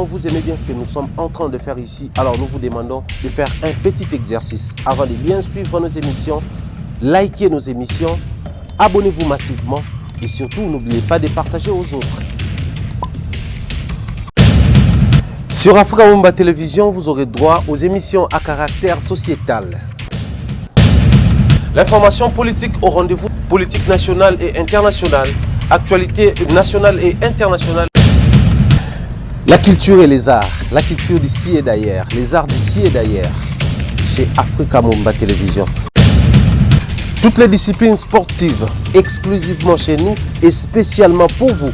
vraiment vous aimez bien ce que nous sommes en train de faire ici, alors nous vous demandons de faire un petit exercice. Avant de bien suivre nos émissions, likez nos émissions, abonnez-vous massivement et surtout n'oubliez pas de partager aux autres. Sur Africa Mumba Télévision, vous aurez droit aux émissions à caractère sociétal. L'information politique au rendez-vous, politique nationale et internationale, actualité nationale et internationale. La culture et les arts, la culture d'ici et d'ailleurs, les arts d'ici et d'ailleurs, chez Africa Mumba Télévision. Toutes les disciplines sportives, exclusivement chez nous et spécialement pour vous.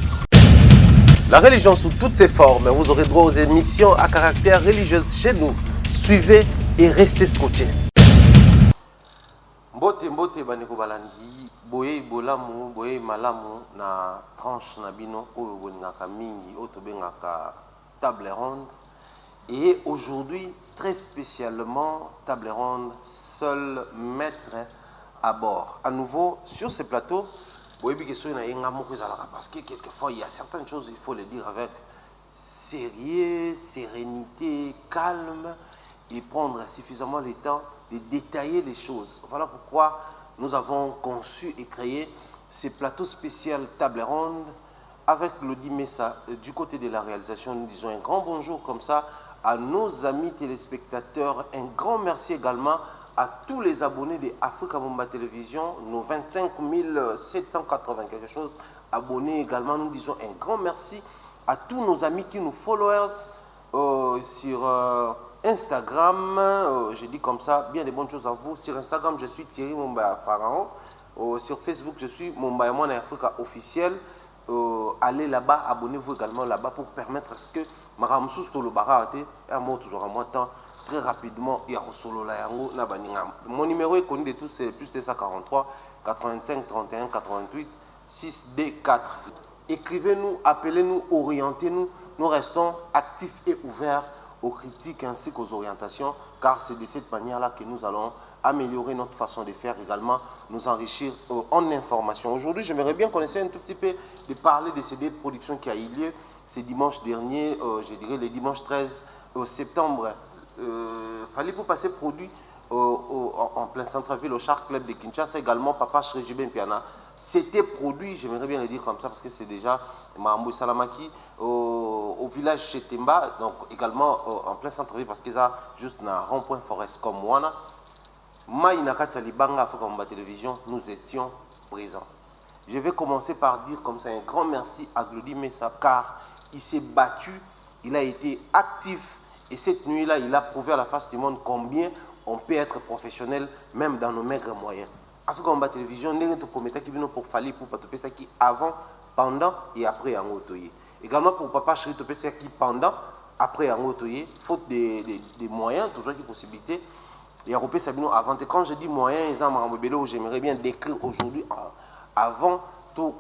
La religion sous toutes ses formes, vous aurez droit aux émissions à caractère religieux chez nous. Suivez et restez scotchés. Mbote baneko balandi boye bolamu boye malamu na tranche na bino oyo boningaka mingi oyo tobengaka table ronde. Et aujourd'hui, très spécialement, table ronde, seul maître à bord. À nouveau, sur ce plateau, parce que quelquefois, il y a certaines choses, il faut les dire avec sérieux, sérénité, calme, et prendre suffisamment le temps de détailler les choses. Voilà pourquoi nous avons conçu et créé ces plateaux spéciaux table ronde avec Lodi Messa du côté de la réalisation. Nous disons un grand bonjour comme ça à nos amis téléspectateurs. Un grand merci également à tous les abonnés de Africa Mumba Télévision, nos 25 780 quelque chose abonnés également. Nous disons un grand merci à tous nos amis qui nous followers sur Instagram. Je dis comme ça, bien des bonnes choses à vous. Sur Instagram, je suis Thierry Mumba Pharaon. Sur Facebook, je suis Mumba Yamon Africa officiel. Allez là-bas, abonnez-vous également là-bas pour permettre à ce que Maramsous Tolo Barate et à moi toujours à moi temps. Très rapidement, il y a solo la yango na baninga. Mon numéro est connu de tous, c'est plus 243 85 31 88 6 D4. Écrivez-nous, appelez-nous, orientez-nous. Nous restons actifs et ouverts aux critiques ainsi qu'aux orientations, car c'est de cette manière-là que nous allons améliorer notre façon de faire, également nous enrichir en information. Aujourd'hui, j'aimerais bien qu'on essaie un tout petit peu de parler de ces deux productions qui a eu lieu ce dimanche dernier, je dirais le dimanche 13 septembre. Fallait pour passer produit en plein centre-ville au Shark Club de Kinshasa, également Papa Shrejibin Piana. C'était produit, j'aimerais bien le dire comme ça parce que c'est déjà Mahamou Salamaki au village chez Temba, donc également en plein centre-ville parce qu'ils ont juste un rond-point forest comme Wana. Maïnakat Salibanga Africa Mumba Télévision, nous étions présents. Je vais commencer par dire comme ça un grand merci à Glody Messa car il s'est battu, il a été actif. Et cette nuit-là, il a prouvé à la face du monde combien on peut être professionnel, même dans nos maigres moyens. Africa Mumba Télévision, nous avons promis pour Fali, pour Papa Topesaki avant, pendant et après en Otoye. Également pour Papa Chéri Topesaki pendant, après en Otoye, faute des moyens, toujours des possibilités. Et à Ropé Sabino avant. Et quand je dis moyens, j'aimerais bien décrire aujourd'hui avant.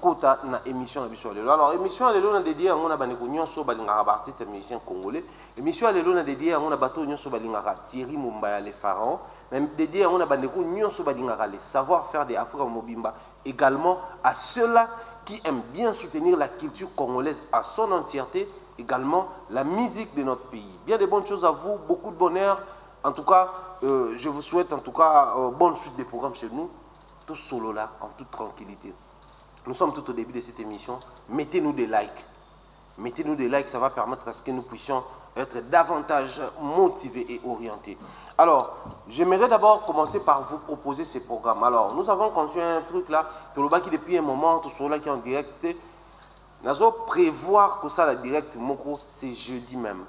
Kota na émission alors émission lelo na dédié on a baneko nyonso balingaka artiste musicien congolais émission lelo na dédié on a bato nyonso balingaka Thierry Mumba les pharaons même dédié on a baneko nyonso balingaka les savoir-faire de Africa Mobimba également à ceux-là qui aiment bien soutenir la culture congolaise à son entièreté, également la musique de notre pays. Bien de bonnes choses à vous, beaucoup de bonheur. En tout cas, je vous souhaite en tout cas bonne suite des programmes chez nous, tout solo là, en toute tranquillité. Nous sommes tout au début de cette émission. Mettez-nous des likes. Mettez-nous des likes, ça va permettre à ce que nous puissions être davantage motivés et orientés. Alors, j'aimerais d'abord commencer par vous proposer ces programmes. Alors, nous avons conçu un truc là, tout le bas qui depuis un moment, tout cela qui est en direct. Nous allons prévoir que ça, la direct, c'est jeudi même.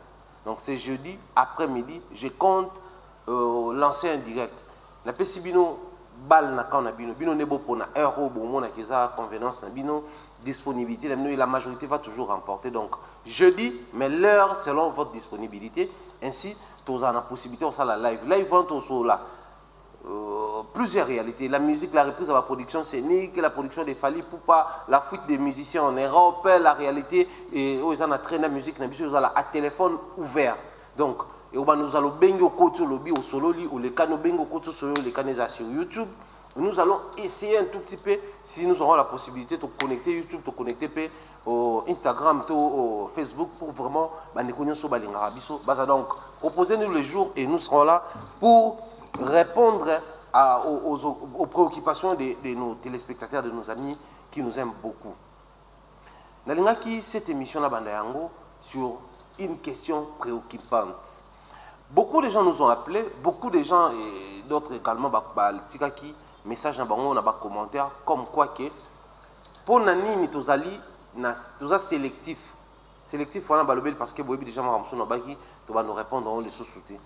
Donc, c'est jeudi après-midi, je compte lancer un direct. La Pessibino. Bal na quand bino bino nebo pour na euro bon na keza convenance na bino disponibilité la majorité va toujours remporter donc jeudi mais l'heure selon votre disponibilité ainsi tous en la possibilité on ça la live vont tous là plusieurs réalités la musique la reprise de la production scénique la production des Fali Poupa la fuite des musiciens en Europe la réalité et ils en a traîné la musique na biso à téléphone ouvert donc et nous allons bengo koto lobby au sololi ou les canaux bengo koto sur les canaux sur YouTube. Nous allons essayer un tout petit peu si nous aurons la possibilité de connecter YouTube, de connecter au Instagram, au Facebook pour vraiment donc proposez-nous le jour et nous serons là pour répondre aux préoccupations de nos téléspectateurs, de nos amis qui nous aiment beaucoup. Nalingaki cette émission là sur une question préoccupante. Beaucoup de gens nous ont appelés, beaucoup de gens et d'autres également qui message na bango na ba commentaire comme quoi que pour nani ni tozali na toza sélectif wana balobeli parce que boyebi déjà makamso na baki to ba nous répondre on les sous-souté.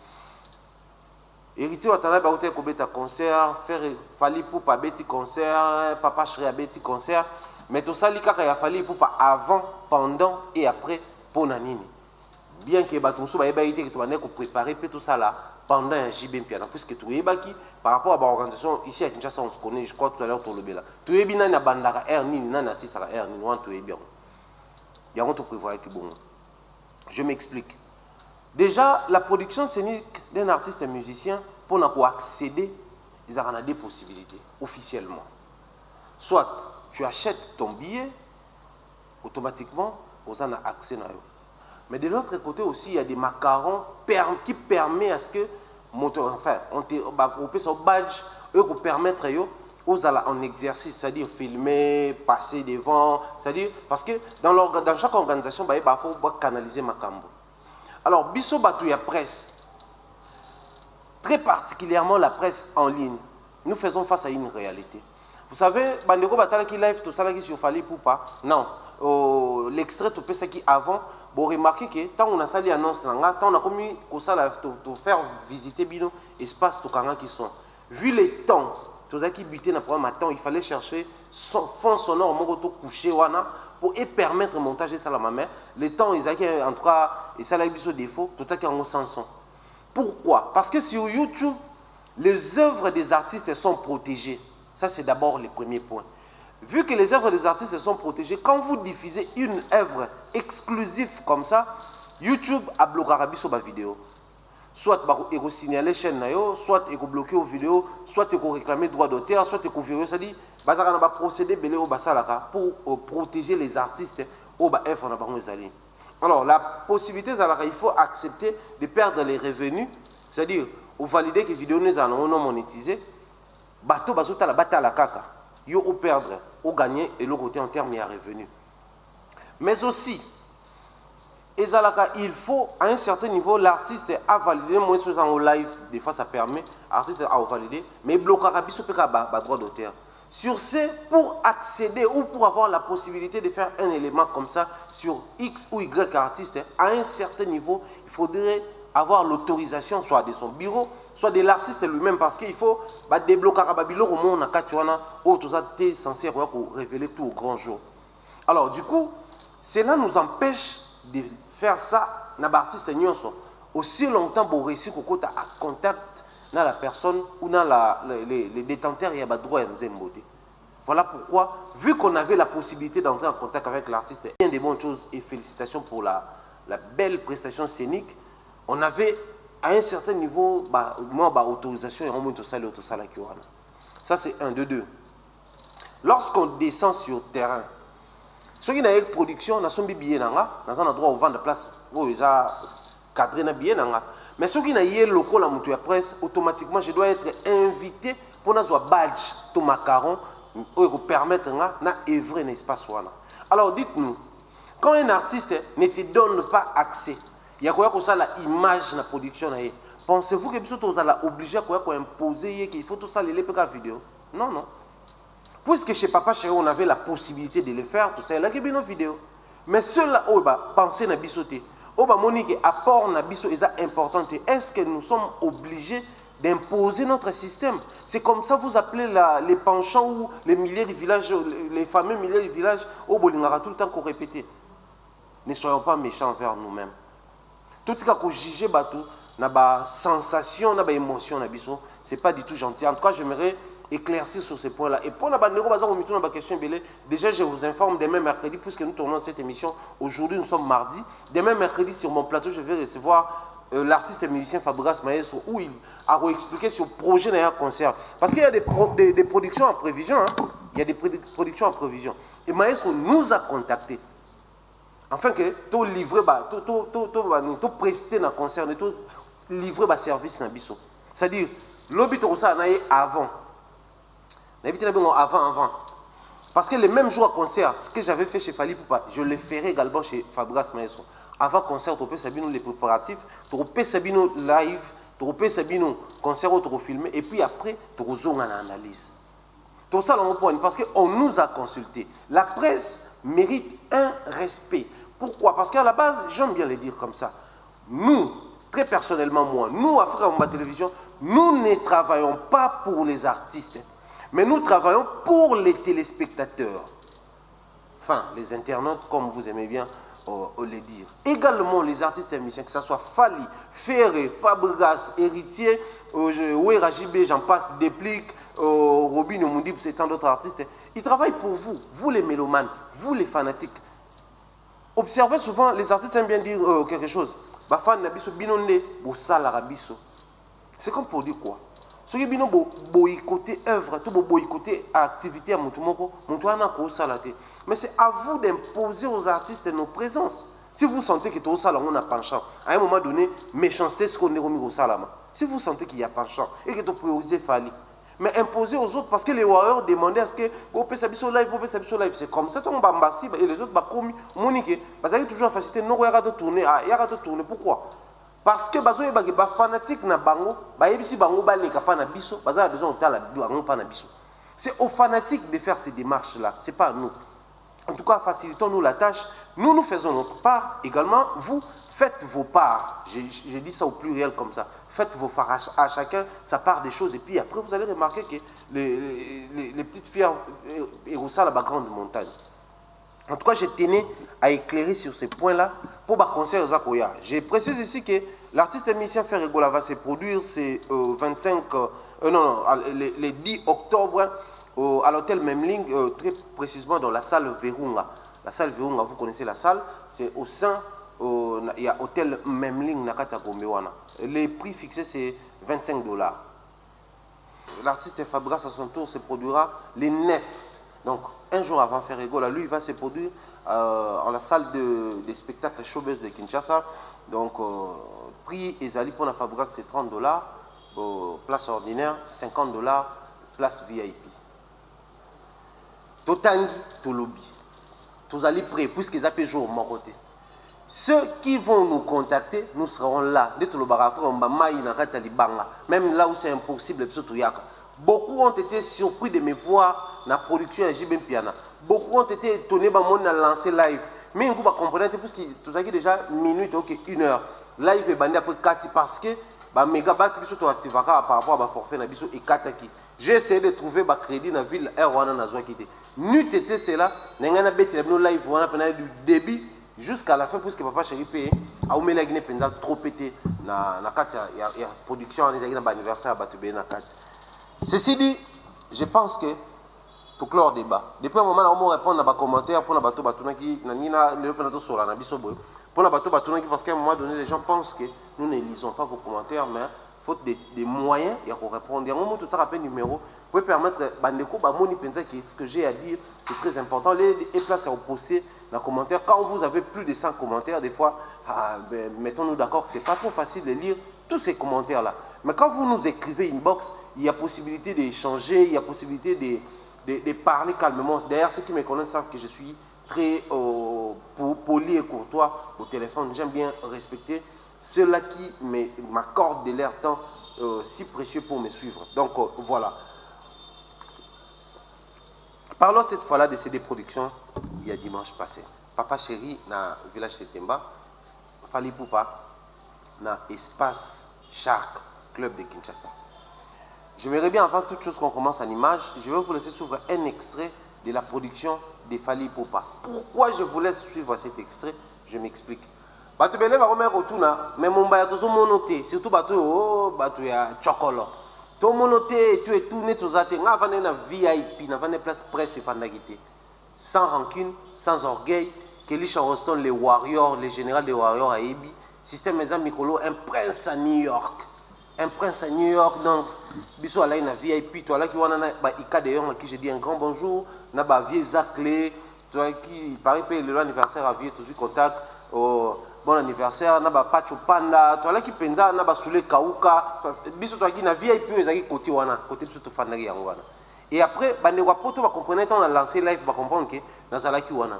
Héritier watana ba hotel ko beta concert faire fali pour pas beti concert papa chéri beti concert mais to sali kaka ya fali pour pas avant pendant et après pour nani. Bien que batumsu ba yeba ite que to ba ne ko préparer tout ça là pendant un JB piano puisque tu es baki par rapport à l'organisation ici à Kinshasa on se connaît je crois tout à l'heure pour le bela tu es bien na bandara air ni na assiste à air ni on tu es bien il y a on te prévoit que bon je m'explique déjà la production scénique d'un artiste et musicien pour accéder ils ont des possibilités officiellement soit tu achètes ton billet automatiquement aux en accès na yo. Mais de l'autre côté aussi, il y a des macarons qui permettent à ce que, enfin, on peut son badge, eux pour permettre aux en exercice, c'est-à-dire filmer, passer devant, c'est-à-dire, parce que dans chaque organisation, il faut canaliser Makambo. Alors, biso batu ya presse, très particulièrement la presse en ligne, nous faisons face à une réalité. Vous savez, bandeko batala qui live tout ça là qui sur fali pour pas, non, l'extrait tout ça qui avant. Bon, remarquez que tant on a sali annonce, tant on a commis de faire visiter bino espace qui sont. Vu les temps, tous ceux qui butent dans le programme, il fallait chercher fond sonore, coucher pour permettre le montage de ça la main. Les temps, ils ont en tout cas, et ça a des défauts, tout ça qui ont sans son. Pourquoi? Parce que sur YouTube, les œuvres des artistes sont protégées. Ça, c'est d'abord le premier point. Vu que les œuvres des artistes sont protégées, quand vous diffusez une œuvre exclusive comme ça, YouTube a bloqué la vidéo. Soit il va signaler la chaîne, soit il va bloquer la vidéo, soit il va réclamer droit d'auteur, soit il va virer. Ça dit, il va procéder pour protéger les artistes au Alors, la possibilité, il faut accepter de perdre les revenus, c'est-à-dire, vous validez que les vidéos sont monétisées, bateau bazota la bata la kaka. Yo au perdre, au gagner et le côté en termes de revenus. Mais aussi, il faut à un certain niveau, l'artiste a validé, moi je suis en live, des fois ça permet, l'artiste a validé, mais il bloque à droit d'auteur. Sur ce, pour accéder ou pour avoir la possibilité de faire un élément comme ça sur X ou Y artiste, à un certain niveau, il faudrait avoir l'autorisation soit de son bureau, soit de l'artiste lui-même, parce qu'il faut débloquer au monde à Katuana, où tout ça est censé révéler tout au grand jour. Alors du coup, cela nous empêche de faire ça dans l'artiste aussi longtemps pour réussir à contact dans la personne ou dans les détenteurs et à droit et Voilà pourquoi, vu qu'on avait la possibilité d'entrer en contact avec l'artiste, il y a des bonnes choses et félicitations pour la belle prestation scénique. On avait à un certain niveau, autorisation et on monte au salaire qui aura. Ça c'est un de deux. Lorsqu'on descend sur le terrain, ceux qui ont une production, on a son billet dans un endroit où on vend de place, où ils ont cadré un billet. Mais ceux qui ont un local à la presse, automatiquement je dois être invité pour avoir un badge, tout macaron, pour permettre d'œuvrer un espace. Alors dites-nous, quand un artiste ne te donne pas accès, il y a quoi que ça l'image de la production. Pensez-vous que vous allez obligé à imposer qu'il faut tout ça les vidéo? Non, non. Puisque chez Papa Chéri, on avait la possibilité de le faire, tout ça, il y a une vidéo. Mais ceux-là, pensez à bisoté. Monique, apport na biso est important. Est-ce que nous sommes obligés d'imposer notre système? C'est comme ça vous appelez les penchants ou les milliers de villages, les fameux milliers de villages, au Bolingara tout le temps qu'on répétait. Ne soyons pas méchants envers nous-mêmes. Tout ce qu'on juge, na sensation, na émotion, c'est pas du tout gentil. En tout cas, j'aimerais éclaircir sur ce point-là. Et pour la question, déjà je vous informe, demain mercredi, puisque nous tournons cette émission, aujourd'hui nous sommes mardi, demain mercredi sur mon plateau, je vais recevoir l'artiste et musicien Fabregas Maestro, où il a expliqué sur le projet d'un concert. Parce qu'il y a des productions en prévision, hein. Il y a des productions en prévision. Et Maestro nous a contactés Enfin que tu livrer tu prester dans concert tu livrer ba service na biso. C'est-à-dire lobby to ça na avant. Na bité avant. Parce que le même jour à concert, ce que j'avais fait chez Fally Poupa, je le ferai également chez Fabregas Maestro. Avant concert, tu peux savoir les préparatifs, tu peux savoir live, tu peux savoir concert, tu peux filmer, et puis après, tu peux faire une analyse. Tout ça, c'est mon point, parce qu'on nous a consultés. La presse mérite un respect. Pourquoi? Parce qu'à la base, j'aime bien le dire comme ça. Nous, très personnellement, moi, nous, Africa Mamba Télévision, nous ne travaillons pas pour les artistes, mais nous travaillons pour les téléspectateurs. Enfin, les internautes, comme vous aimez bien le dire. Également, les artistes et musiciens, que ce soit Fally, Ferré, Fabregas, Héritier, Ouera JB, j'en passe, Déplique, Robin Omundi, c'est tant d'autres artistes. Ils travaillent pour vous, vous les mélomanes, vous les fanatiques. Observez souvent, les artistes aiment bien dire quelque chose. C'est comme pour dire quoi? Ce qui est bien boycotter œuvre, tout boycotter activité à mais c'est à vous d'imposer aux artistes nos présences. Si vous sentez que tout ça on a penchant, à un moment donné, méchanceté ce qu'on est remis au salama. Si vous sentez qu'il y a penchant et que tu priorisez Fally, mais imposer aux autres parce que les warriors demandaient à ce que vous pouvez s'habiller sur live, c'est comme ça on va et les autres va commis monique parce qu'il y a toujours en facilité non il y a de tourner, pourquoi? Parce que bazo yeba ba fanatique na bango ba yebisi bango ba leka pa na biso baza besoin de tala bango pa na biso. C'est aux fanatiques de faire ces démarches là, c'est pas à nous. En tout cas, facilitons-nous la tâche. Nous faisons notre part. Également, vous faites vos parts. J'ai dit ça au pluriel comme ça. Faites vos parts à chacun sa part des choses et puis après vous allez remarquer que les petites pierres et ça la grande montagne. En tout cas, je tenais à éclairer sur ces points-là pour ma concert Zakoya. Je précise ici que l'artiste et musicien Ferregola va se produire c'est le 10 octobre à l'hôtel Memling, très précisément dans la salle Virunga. La salle Virunga, vous connaissez la salle, c'est au sein, il y a hôtel Memling Nakata Gombewana. Les prix fixés c'est $25. L'artiste Fabregas à son tour se produira les 9. Donc, un jour avant Ferregola, lui, il va se produire en la salle des spectacles showbiz de Kinshasa. Donc, prix Ezali pour la Fabregas, c'est $30. Place ordinaire, $50. Place VIP. Totangi, Tolobi. Tous allez prêts, puisqu'ils appellent jour mon côté. Ceux qui vont nous contacter, nous serons là. Même là où c'est impossible, beaucoup ont été surpris de me voir dans la production de JB Piana. Beaucoup ont été étonnés de me lancer live. Mais vous comprenez, puisque tout ça qui déjà minute, ok, 1 heure. Live est bandé après 4 parce que mégabat par rapport à forfait et 4 qui. J'ai essayé de trouver un crédit dans la ville R1 dans qui n'eût été cela, n'a live du début jusqu'à la fin, puisque papa chéri paye, a oumé la Guinée trop pété, na production, en anniversaire à Batubé na carte. Ceci dit, je pense que pour clore le débat, depuis un moment, on va répondre à des commentaires pour la bateau Batunaki, parce qu'à un moment donné, les gens pensent que nous ne lisons pas vos commentaires, mais faute des moyens, il y a qu'on répondre. Il y a un moment tout ça rappelle numéro, vous pouvez permettre Bandeko, Bamoni Penza, que ce que j'ai à dire, c'est très important. Les places à poster dans les commentaires. Quand vous avez plus de 100 commentaires, des fois, mettons-nous d'accord que ce n'est pas trop facile de lire tous ces commentaires-là. Mais quand vous nous écrivez inbox, il y a possibilité d'échanger, il y a possibilité de parler calmement. D'ailleurs, ceux qui me connaissent savent que je suis très poli et courtois au téléphone. J'aime bien respecter ceux-là qui m'accordent de leur temps si précieux pour me suivre. Donc voilà. Parlons cette fois-là de CD Productions il y a dimanche passé. Papa chéri, dans le village Setemba, Fally Poupa, dans l'espace Shark Club de Kinshasa. J'aimerais bien, avant toute chose qu'on commence en image, je vais vous laisser suivre un extrait de la production de Fally Poupa. Pourquoi je vous laisse suivre cet extrait? Je m'explique. Bato belé va remettre autour mais mon bateau tout monoté surtout bateau ya chocolat tout monoté et tout net aux athées n'a pas na VIP n'a pas de place presse et fandagité sans rancune sans orgueil que les Charleston les warriors les généraux des warriors à Ebi système mes amis Mikolo un prince à New York donc biso ala na VIP toi là qui wana ba ika d'ailleurs à qui j'ai dit un grand bonjour na ba vieux Zaclé toi qui paraît que le anniversaire a vu toujours contact au bon anniversaire na ba pacho panda toi là qui penza na ba soule kauka biso toi qui na vie et puis ezaki côté wana côté biso to fanda yango wana et après ba ne wa poto ba comprendre on a lancé live ba comprendre que na zala ki wana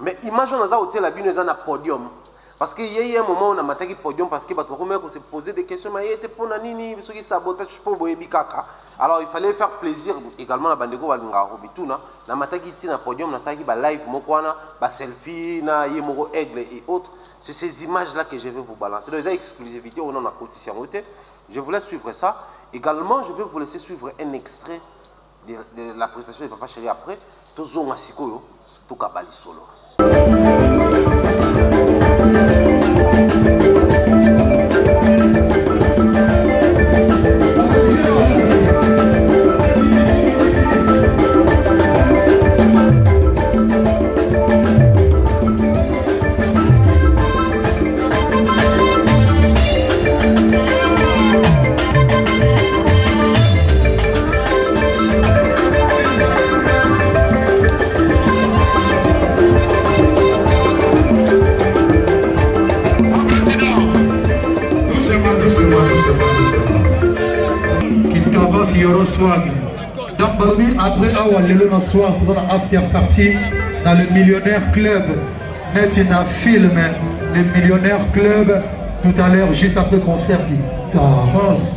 mais image on a za hotel la bino za na podium parce que il y a un moment on a mataki podium parce que ba to ko se poser des questions mais était pour na nini biso qui sabotage pour boyebi kaka. Alors il fallait faire plaisir également à bandeko balinga robituna na mataki ti na podium na saki ba live mokwana ba selfie na yemoro aigle et autres. C'est ces images là que je vais vous balancer. Donc les exclusivités on a cotisé en hauteur. Je vous laisse suivre ça. Également je vais vous laisser suivre un extrait de la prestation de Papa Chéri après tozonga sikoyo to kabali solo. Donc après avoir le soir dans l'after party dans le Millionnaire Club, net un film le Millionnaire Club tout à l'heure juste après le concert qui t'avance.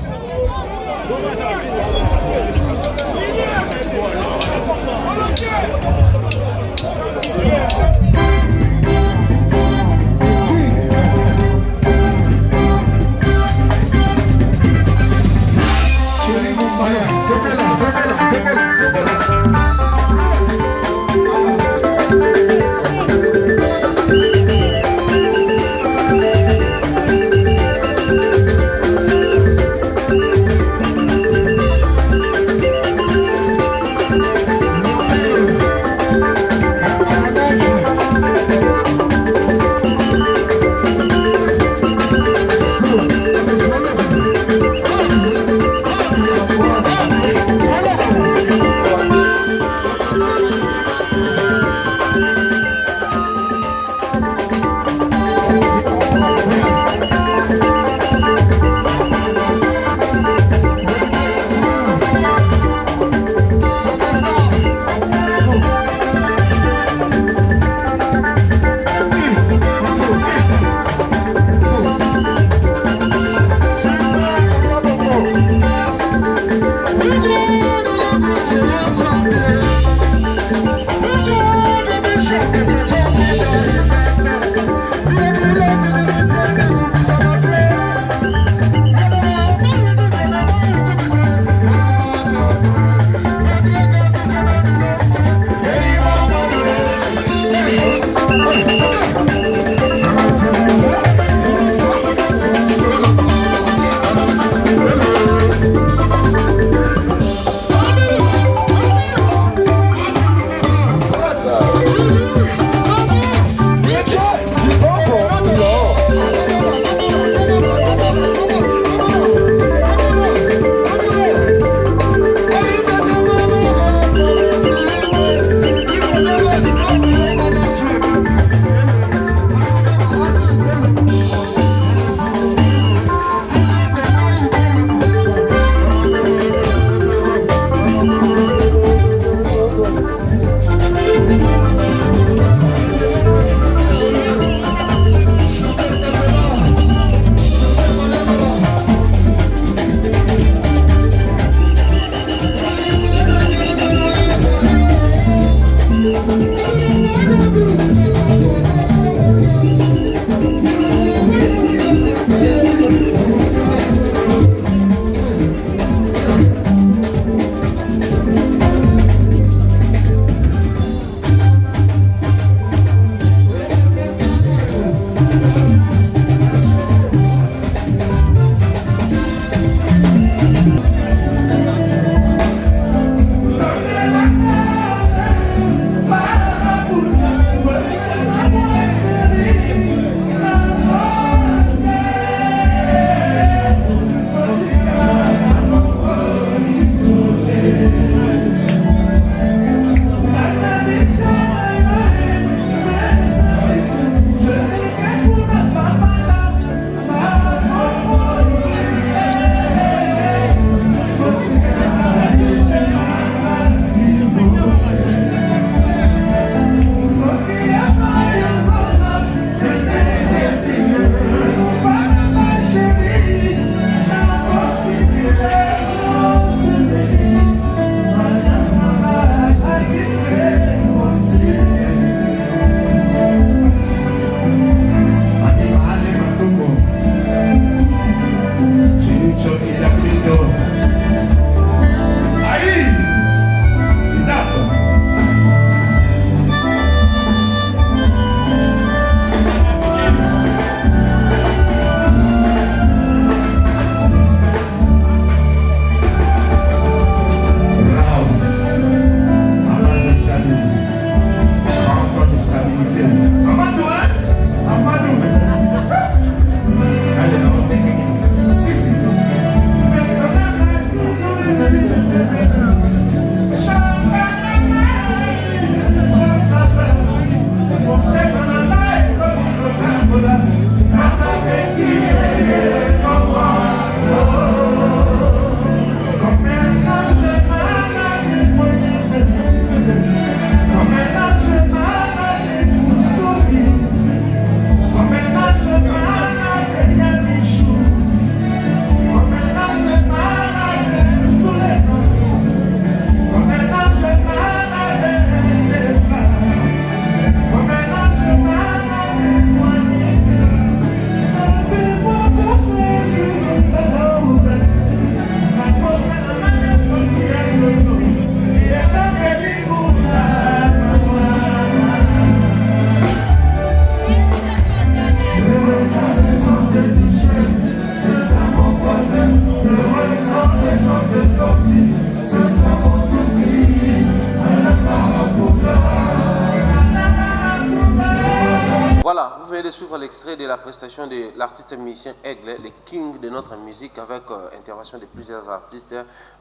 l'extrait de la prestation de l'artiste musicien Aigle, le king de notre musique, avec intervention de plusieurs artistes.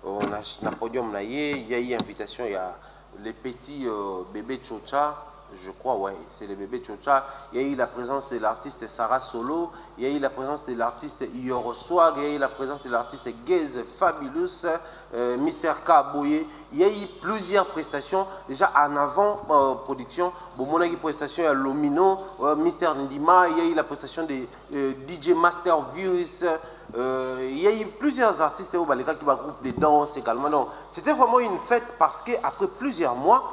On a un podium là, il y a eu invitation, il y a les petits bébés Chocha, je crois, ouais, c'est les bébés Chocha. Il y a eu la présence de l'artiste Sarah Solo, il y a eu la présence de l'artiste Yoro Swag, il y a eu la présence de l'artiste Gaze Fabulous, Mister Kaboye. Il y a eu plusieurs prestations déjà en avant production. Bon, mon prestation, il y a Lomino, Mister Ndima, il y a eu la prestation de DJ Master Views. Il y a eu plusieurs artistes au Baleka qui groupe de danse également. C'était vraiment une fête parce qu'après plusieurs mois,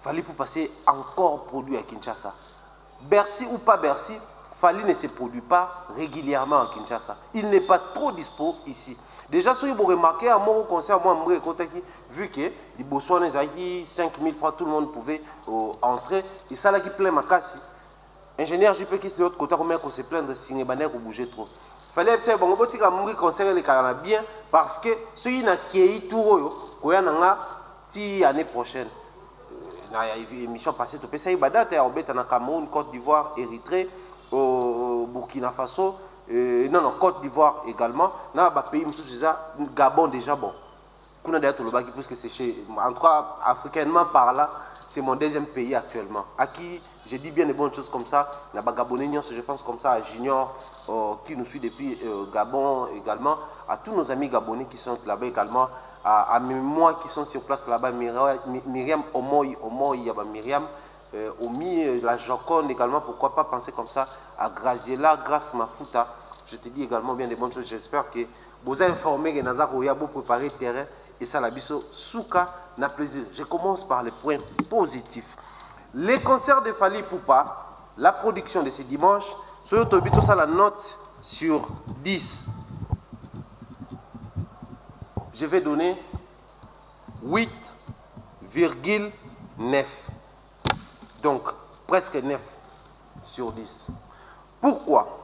Fally pour passer encore produit à Kinshasa. Bercy ou pas Bercy, Fally ne se produit pas régulièrement à Kinshasa. Il n'est pas trop dispo ici. Déjà, si vous remarquez, à mon concert, moi, vu que les Botswana, 5000 francs, tout le monde pouvait entrer. Et ça, là, qui plaît ma casse. Ingénieur JP qui est de l'autre côté, comment on se plaint de signer banner ou bouger trop. Fallait que bon, on va mourir concert les carana bien parce que ceux qui n'ont qu'à tout, qu'on a l'année prochaine. Émission passée, tu peux essayer de en Cameroun, Côte d'Ivoire, Érythrée, Burkina Faso, non, Côte d'Ivoire également. Dans les pays, Gabon déjà, bon. Puisque c'est chez, en tout cas, africainement par là, c'est mon deuxième pays actuellement. À qui je dis bien des bonnes choses comme ça. Il y a Gabonais, je pense comme ça à Junior, qui nous suit depuis Gabon également. À tous nos amis gabonais qui sont là-bas également. À moi qui sont sur place là-bas, Myriam Omoy, il y a Myriam, Omi, la Joconde également, pourquoi pas penser comme ça à Graziella, Grâce Mafuta. Je te dis également bien des bonnes choses. J'espère que vous avez informé que Nazar Oya pour préparer le terrain et ça la biso souka n'a plaisir. Je commence par les points positifs. Les concerts de Fally Ipupa, la production de ce dimanche, sur Tobito, ça la note sur 10. Je vais donner 8,9. Donc, presque 9 sur 10. Pourquoi?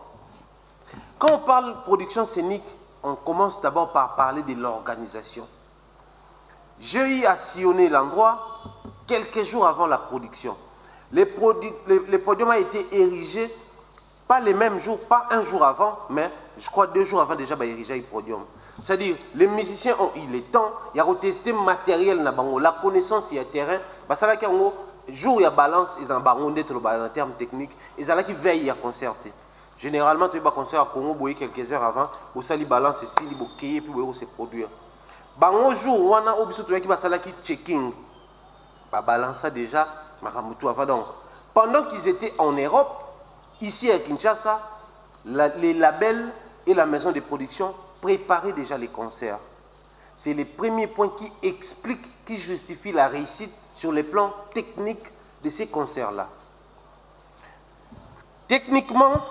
Quand on parle de production scénique, on commence d'abord par parler de l'organisation. J'ai eu à sillonner l'endroit quelques jours avant la production. Le podium a été érigé, pas les mêmes jours, pas un jour avant, mais je crois 2 jours avant déjà, érigé le podium. C'est-à-dire, les musiciens ont eu le temps, il y a testé matériel, la connaissance, il y a terrain. Parce que jour où il y a balance, ils ont en termes techniques, ils ont qui veillent à concerter. Généralement, tu as un concert à Congo, quelques heures avant, où ça balance ici, il y a puis où se produire. Bango jour où on a obligé qui checking, balance ça déjà, donc pendant qu'ils étaient en Europe, ici à Kinshasa, les labels et la maison de production préparaient déjà les concerts. C'est le premier point qui explique, qui justifie la réussite sur le plan technique de ces concerts-là. Techniquement,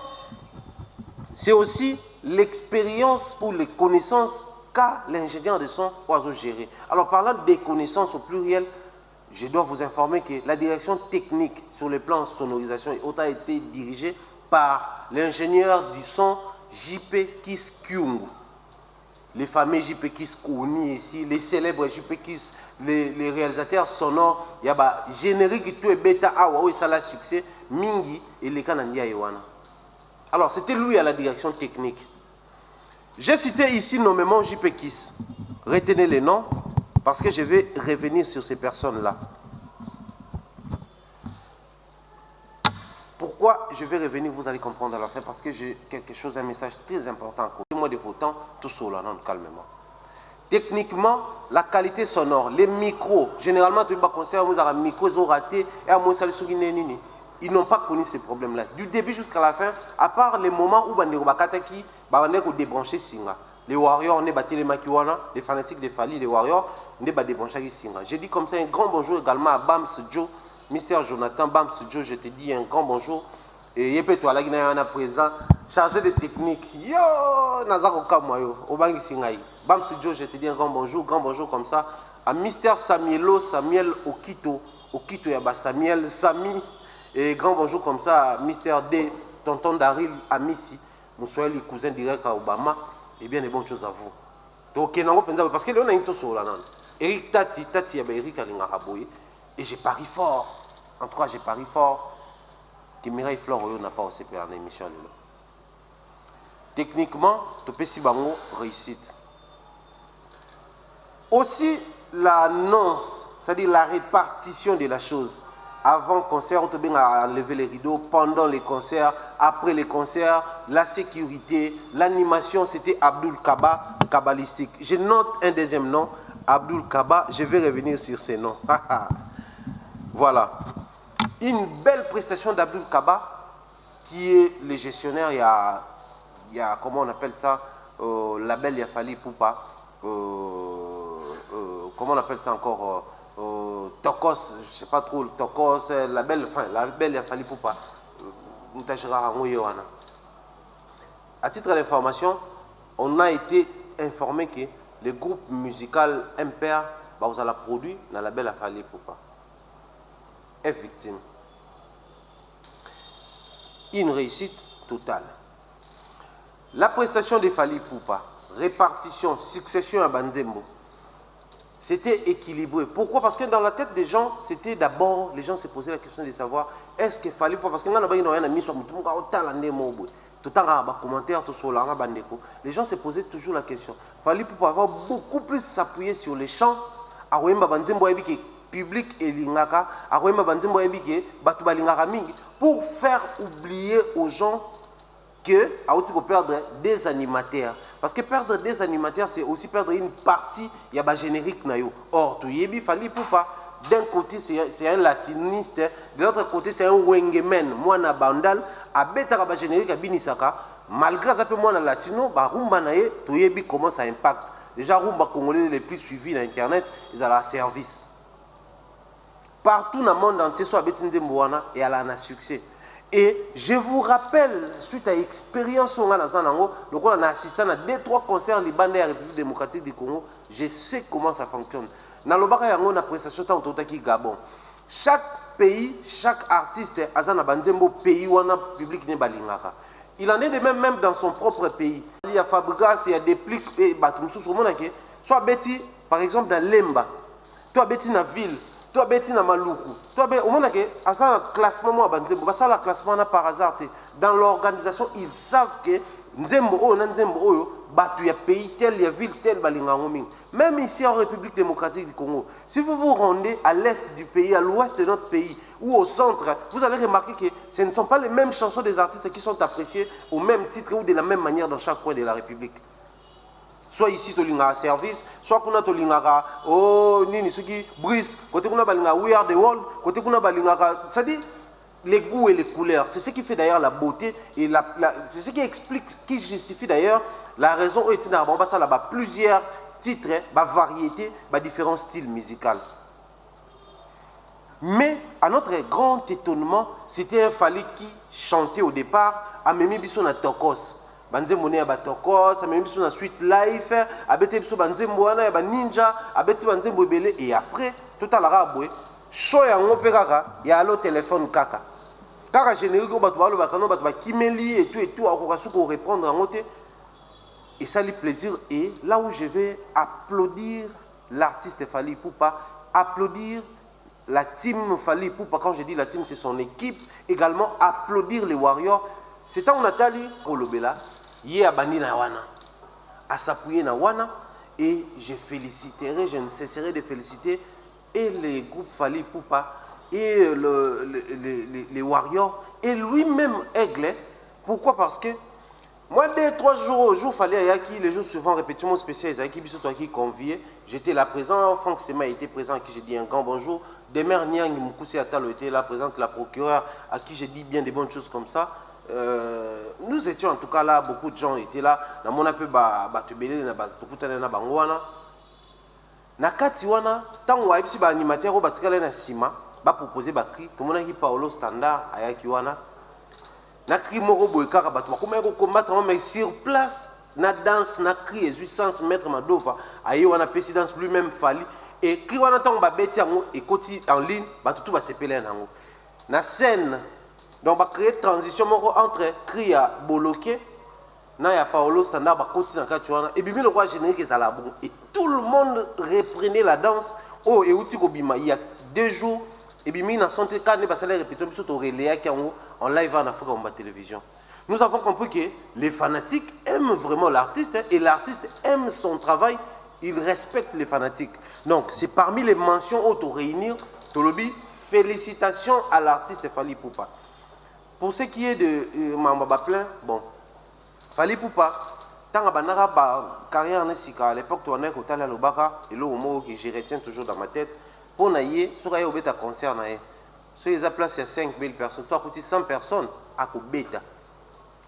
c'est aussi l'expérience ou les connaissances qu'a l'ingénieur de son oiseau géré. Alors, parlant des connaissances au pluriel, je dois vous informer que la direction technique sur le plan sonorisation et autres a été dirigée par l'ingénieur du son JP Kiss Kyungu. Les fameux JP Kiss connus ici, les célèbres JP Kiss, les réalisateurs sonores, il y a générique tout est bêta awa et ça a succès, Mingi et les Kanandia Ewana. Alors, c'était lui à la direction technique. J'ai cité ici nommément JP Kiss. Retenez les noms parce que je vais revenir sur ces personnes-là. Pourquoi je vais revenir, vous allez comprendre à la fin, parce que j'ai quelque chose, un message très important. Moi de vos temps, tout cela, non, calmement. Techniquement, la qualité sonore, les micros, généralement, tu vas conserver, vous avez un micro, ils ont raté, et à moi, ça ils n'ont pas connu ces problèmes-là. Du début jusqu'à la fin, à part les moments où on débrancher Singa. Les Warriors, on est battu les Makiwana, les fanatiques de Fally, les Warriors, on est débrancher Singa. J'ai dit comme ça un grand bonjour également à Bams Joe, Mister Jonathan, Bams Joe, je te dis un grand bonjour. Et Yepé toi là, il y a un président chargé de technique. Yo, Nazaro Kamoyo, Obangi Singaï. Bams Joe, je te dis un grand bonjour comme ça. À Mister Samielo, Samuel Okito, Okito Yaba Samuel, Sami. Et grand bonjour comme ça à Mister D, tonton Daryl Amissi, mon soeur le cousin direct à Obama, et bien des bonnes choses à vous. Donc, parce que là, on a une chose là. Eric Tati, Eric Alinga Raboye, et j'ai pari fort. En tout cas, j'ai pari fort. que Mireille Flore n'a pas aussi perdu l'émission. Techniquement, tu peux si bango réussite. Aussi l'annonce, c'est-à-dire la répartition de la chose. Avant le concert, on peut enlever les rideaux, pendant les concerts, après les concerts, la sécurité, l'animation, c'était Abdul Kaba, kabbalistique. Je note un deuxième nom, Abdul Kaba, je vais revenir sur ces noms. Voilà. Une belle prestation d'Abdul Kaba, qui est le gestionnaire, il y a comment on appelle ça, label Yafali Poupa, comment on appelle ça encore, Tokos, je ne sais pas trop, Tokos, label Yafali Poupa, à titre d'information, on a été informé que le groupe musical Imper, vous allez produire dans la label Yafali Poupa, est victime. Une réussite totale. La prestation de Fali Poupa, répartition, succession à Banzembo, c'était équilibré. Pourquoi? Parce que dans la tête des gens, c'était d'abord, les gens se posaient la question de savoir, est-ce que Fali Poupa, parce que les gens se posaient toujours la question. Fali Poupa avoir beaucoup plus s'appuyer sur les chants, à Banzembo public et lingaka, à Banzembo pour faire oublier aux gens que faut perdre des animateurs. Parce que perdre des animateurs, c'est aussi perdre une partie y a générique. Or, tu yebi Fali Poupa, d'un côté c'est un latiniste, de l'autre côté c'est un wengemen, moi na bandal, à beta générique à binisaka, malgré ça, moi na latino, rumba nae, tu yebi comment ça impacte. Déjà, rumba congolais les plus suivis dans Internet, ils ont la service. Partout dans le monde entier, soit Betinze Mbouana et elle a un succès. Et je vous rappelle, suite à l'expérience on a assisté à 2-3 concerts libanais de la République démocratique du Congo, je sais comment ça fonctionne. Dans le Baka Yango, na prestation qui Gabon. Chaque pays, chaque artiste a un banzembo pays ou un public ne balingaka. Il en est de même dans son propre pays. Il y a Fabregas, il y a des plics et Batumsous, soit Betty, par exemple dans Lemba, toi Betty dans la ville. Toi beti na maluku toi be au moins que à ça classement moi banzembo ba ça la classement na par hasard dans l'organisation ils savent que nzembo o na nzembo oyo batu ya pays tel ya ville tel balinga ngomi même ici en République démocratique du Congo si vous vous rendez à l'est du pays à l'ouest de notre pays ou au centre vous allez remarquer que ce ne sont pas les mêmes chansons des artistes qui sont appréciées au même titre ou de la même manière dans chaque coin de la République. Soit ici tu as service, soit tu as oh nini ce qui brise, côté tu as we are the world, côté tu as c'est-à-dire les goûts et les couleurs. C'est ce qui fait d'ailleurs la beauté et c'est ce qui explique, qui justifie d'ailleurs la raison où il y a plusieurs titres, variétés, différents styles musicaux. Mais à notre grand étonnement, c'était un Fali qui chantait au départ à Memi Bisson à Tokos. Banzembo ne batokos, même sur la suite life, abete biso banzembo wana ya ninja, abeti banzembo ebele et après tout à la boy, show ya ngope kaka, ya allo téléphone kaka. Kaka générique ko batu balo bakano batu ba kimeli et tout akoka suko reprendre en côté. Et ça lui plaisir et là où je vais applaudir l'artiste Fali Poupa, applaudir la team Fali Poupa, quand je dis la team c'est son équipe, également applaudir les Warriors. C'est un Nathalie Kolobela. Yé a bandi na wana, à s'appuyer na wana, et je féliciterai, je ne cesserai de féliciter et les groupes Fali Poupa et les Warriors et lui-même Aigle. Pourquoi? Parce que moi, 2-3 jours au jour, fallait Ayaki, les jours suivants, répétition spéciale, Ayaki Bissoto qui convié. J'étais là présent, Franck Stema était présent, à qui j'ai dit un grand bonjour. Demer Niang Moukoussi Atalo était là présente, la procureure, à qui j'ai dit bien des bonnes choses comme ça. Nous étions en tout cas là, beaucoup de gens étaient là. Dans mon appel, batubélé, na base, tout le na bangwana. Na kati wana, tant ou aïpsi ba animateur au batikale na sima, ba proposer ba cri, tout le monde qui Paolo standard ayaki wana. Na cri moro boekara batu, comment combattre mais sur place, na danse, na cri et jouissance maître Madova, ayi wana présidence lui-même Fali et cri wana tant ba beti yango et koti en ligne, ba tout ba sepelé nango. Na scène donc, on va créer une transition entre Kria Boloké, Naya Paolo Standard, et puis le roi générique est à la bonne. Et tout le monde reprenait la danse. Oh, et Outi Kobima, il y a 2 jours, Et puis, il y a des répétitions en live en Afrique en télévision. Nous avons compris que les fanatiques aiment vraiment l'artiste et l'artiste aime son travail, il respecte les fanatiques. Donc, c'est parmi les mentions auto-réunir, Tolobi, félicitations à l'artiste Fally Ipupa. Pour ce qui est de Mamba Plein, bon, Fally Ipupa, tant que carrière à l'époque, tu en es au Lobaka, et le mot que je retiens toujours dans ma tête, pour naïe, sur un concert, sur les places, il y a 5000 personnes, toi, à 100 personnes à Kobeta.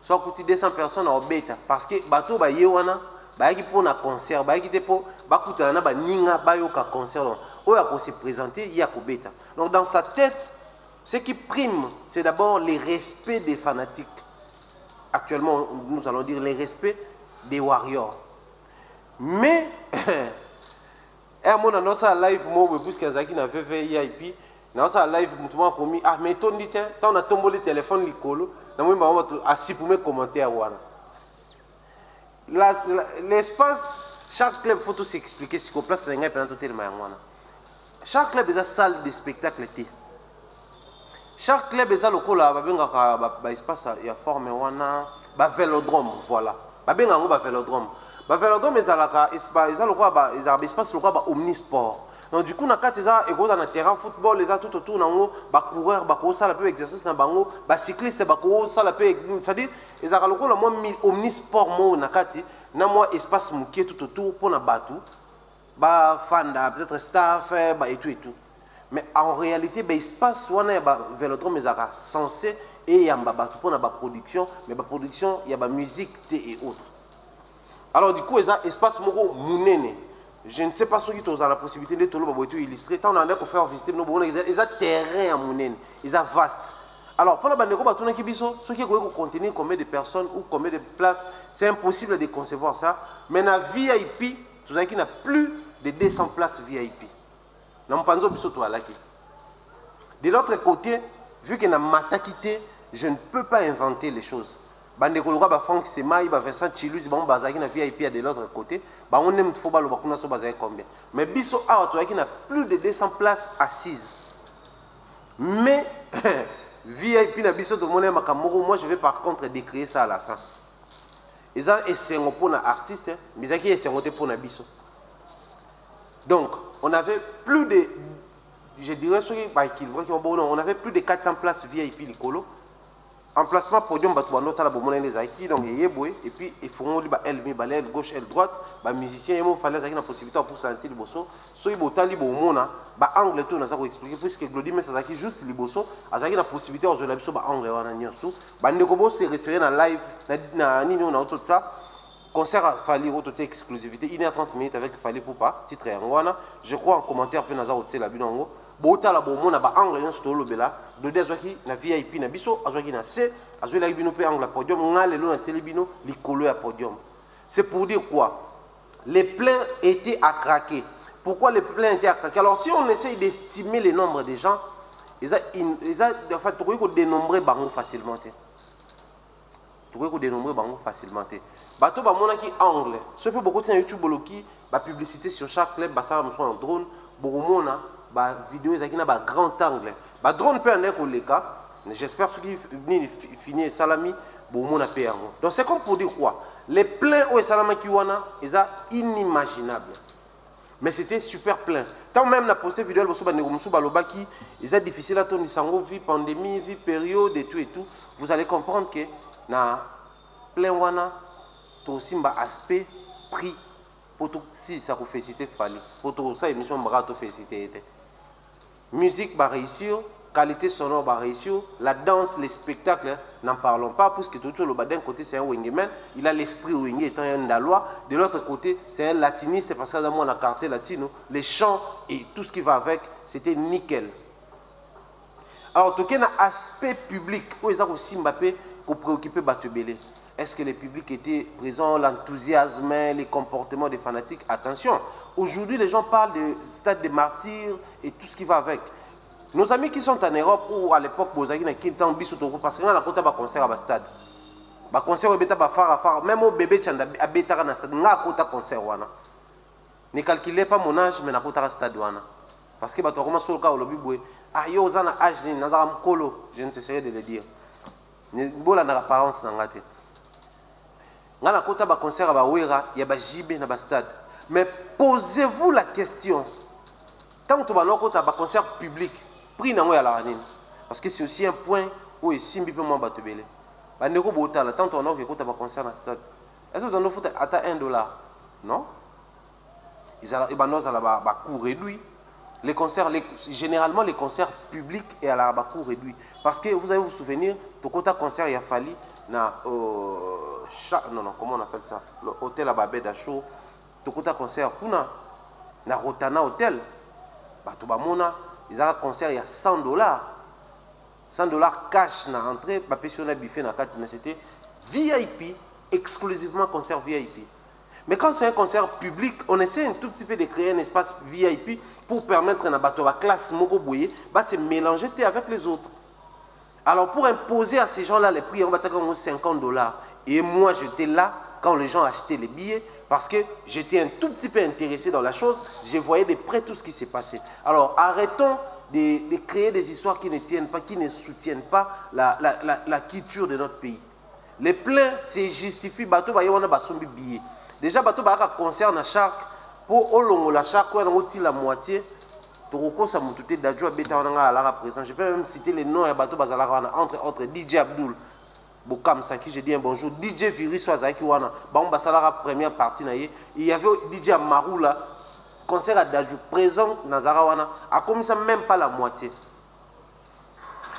Soit coûté 200 personnes à Obeta parce que bateau ba yewana ba yaki pour un concert ba yaki te pour ba kuta na ba ninga ba yoka concert on a se présenter il y a Obeta. Donc dans sa tête ce qui prime c'est d'abord le respect des fanatiques. Actuellement nous allons dire le respect des warriors. Mais un moment dans sa live moi puisque Zaki n'a fait VIP dans sa live mutumo a commis ah mais ton dit tant on a tombé le téléphone likolo. L'espace, chaque club, il faut tout s'expliquer ce qu'on place. Chaque club a une salle de spectacle. Chaque club a un espace, il y a forme, un vélodrome. Voilà. Un vélodrome. Un vélodrome, il y a un espace omnisport. Donc du coup, na kati za ego na terrain football les a tout autour na ngo ba coureur ba ko sala peu exercice na bango ba cycliste ba ko sala peu c'est-à-dire ils a lokolo mo omnisport mo na kati na mo espace mukie tout autour pour na batu ba fanda peut-être staff ba et tout. Mais en réalité ba espace wana ba vélodrome ezaka censé et yamba batu pour na ba production mais ba production il y a ba musique et autres. Alors du coup, ils a espace moko munene. Je ne sais pas ceux qui ont la possibilité de tout illustrer. Tant on a faire visiter nos bonnes, ils ont terrain à Mounen, ils ont vaste. Alors, pour la bande de ceux qui ont contenir combien de personnes ou combien de places, c'est impossible de concevoir ça. Mais dans VIP, tout ça qui n'a plus de 200 places VIP. De l'autre côté, vu qu'il y a Matakité, je ne peux pas inventer les choses. Bande de Kolora, Franck Stema, Vincent Chilus, Bazaki na VIP de l'autre côté, on aime trop balo bakuna so bazaki combien. Mais biso a qui n'a plus de 200 places assises. Mais VIP na biso to mona makamoko, moi je vais par contre décrire ça à la fin. Et ça c'est un pour na artiste, mais ça qui est un pour na biso. Donc, on avait plus de je dirais ceux qui on avait plus de 400 places VIP Licolo. Emplacement podium batouanota la bomona les aiki donc yeboué et puis ils font l'aile gauche aile droite ba musicien il fallait avoir la possibilité pour sentir le bosso so ibotali bomona ba angle tout na ça pour expliquer puisque Glody mais ça qui juste le bosso azaki la possibilité de la biso ba angle wana nyonso ba ndeko bo se référer na live na nini on a tout ça concert Fally auto exclusivité 1h30 minutes avec Fally Ipupa titre wana je crois en commentaire pe na za hotel la binongo bota la bomona ba angle nyonso to lobela de azwaki na VIP na biso azwaki na C azwaki la bino pe angle podium ngale lo na telebino likolo ya podium. C'est pour dire quoi? Les pleins étaient à craquer. Pourquoi les pleins étaient à craquer? Alors si on essaye d'estimer le nombre de gens, ils ont en fait tu peux dénombrer bango facilement. Tu peux dénombrer bango facilement. Bato ba mona ki angle. Ce peut beaucoup sur YouTube boloki ba publicité sur chaque club ba ça en drone boromona ba vidéo ezaki na ba grand angle ba drone peut en être les cas j'espère ceux qui finissent salami boromona pe yango. Donc c'est comme pour dire quoi les pleins au salama ki wana eza inimaginable mais c'était super plein tant même la posté vidéo boso ba negomusu ba lobaki eza difficile à tourner sango vie pandémie vie période et tout vous allez comprendre que na plein wana to simba aspect prix pour tout si ça vous féliciter Fally pour tout ça émission barato féliciter musique va réussir qualité sonore va réussir la danse les spectacles n'en parlons pas puisque tout le d'un côté c'est un wingman il a l'esprit wingé étant un dalois de l'autre côté c'est un latiniste parce que dans la quartier latino les chants et tout ce qui va avec c'était nickel. Alors tout cas aspect public où ils ont aussi Mbappé pour préoccuper Batubélé. Est-ce que le public était présent, l'enthousiasme, les comportements des fanatiques? Attention, aujourd'hui les gens parlent du stade des martyrs et tout ce qui va avec. Nos amis qui sont en Europe ou à l'époque, parce que là, la côte va concert à stade. Le concert va faire, même au bébé, il y a un stade, il y a un concert. Ne calculez pas mon âge, mais il y a un stade. Parce que bato commence sur le cas au lobby boy. Ah yo zana âge ni nazara mkolo, je ne cesserai de le dire. Ne bola na apparence na ngate. Ngana kota ba concert ba wera, ya ba jibe na ba stade. Mais posez-vous la question. Tant que tu vas ba concert public, prix na ngoya la nini. Parce que c'est aussi un point où simbi pe mo batobele. Ba ndeko botala tant on a que kota ba concert na stade. Est-ce que tu dois foutre à $1? Non. Ils ont coût réduit. Les concerts, généralement les concerts publics et à la coût réduit. Parce que vous allez vous souvenir, tout côté concert il a fallu na non comment on appelle ça, l'hôtel à Babé d'Achou, tout côté concert kuna na Rotana Hotel, bato bamona, ils ont un concert il y a $100. $100 cash na entrée, ba pesiona buffet na 4 mais c'était VIP, exclusivement concert VIP. Mais quand c'est un concert public, on essaie un tout petit peu de créer un espace VIP pour permettre à la classe Mogoboye de se mélanger avec les autres. Alors pour imposer à ces gens-là les prix, on va dire $50. Et moi j'étais là quand les gens achetaient les billets parce que j'étais un tout petit peu intéressé dans la chose. Je voyais de près tout ce qui s'est passé. Alors arrêtons de créer des histoires qui ne tiennent pas, qui ne soutiennent pas la culture de notre pays. Les pleins se justifient, bateau ba yona ba sombi billets. Déjà, bateau ba concert na chaque pour olongo la chaque quoi on la moitié. Toroko sa mututé d'adjoa beta wana à la présent. Je peux même citer les noms ya bateau bazala entre autres DJ Abdul Bokam Saki, je dis un bonjour. DJ Viri Swazaki wana ba on basala première partie na ye. Il y avait DJ Marou là concert à Dadju présent Nazara wana a comme ça même pas la moitié.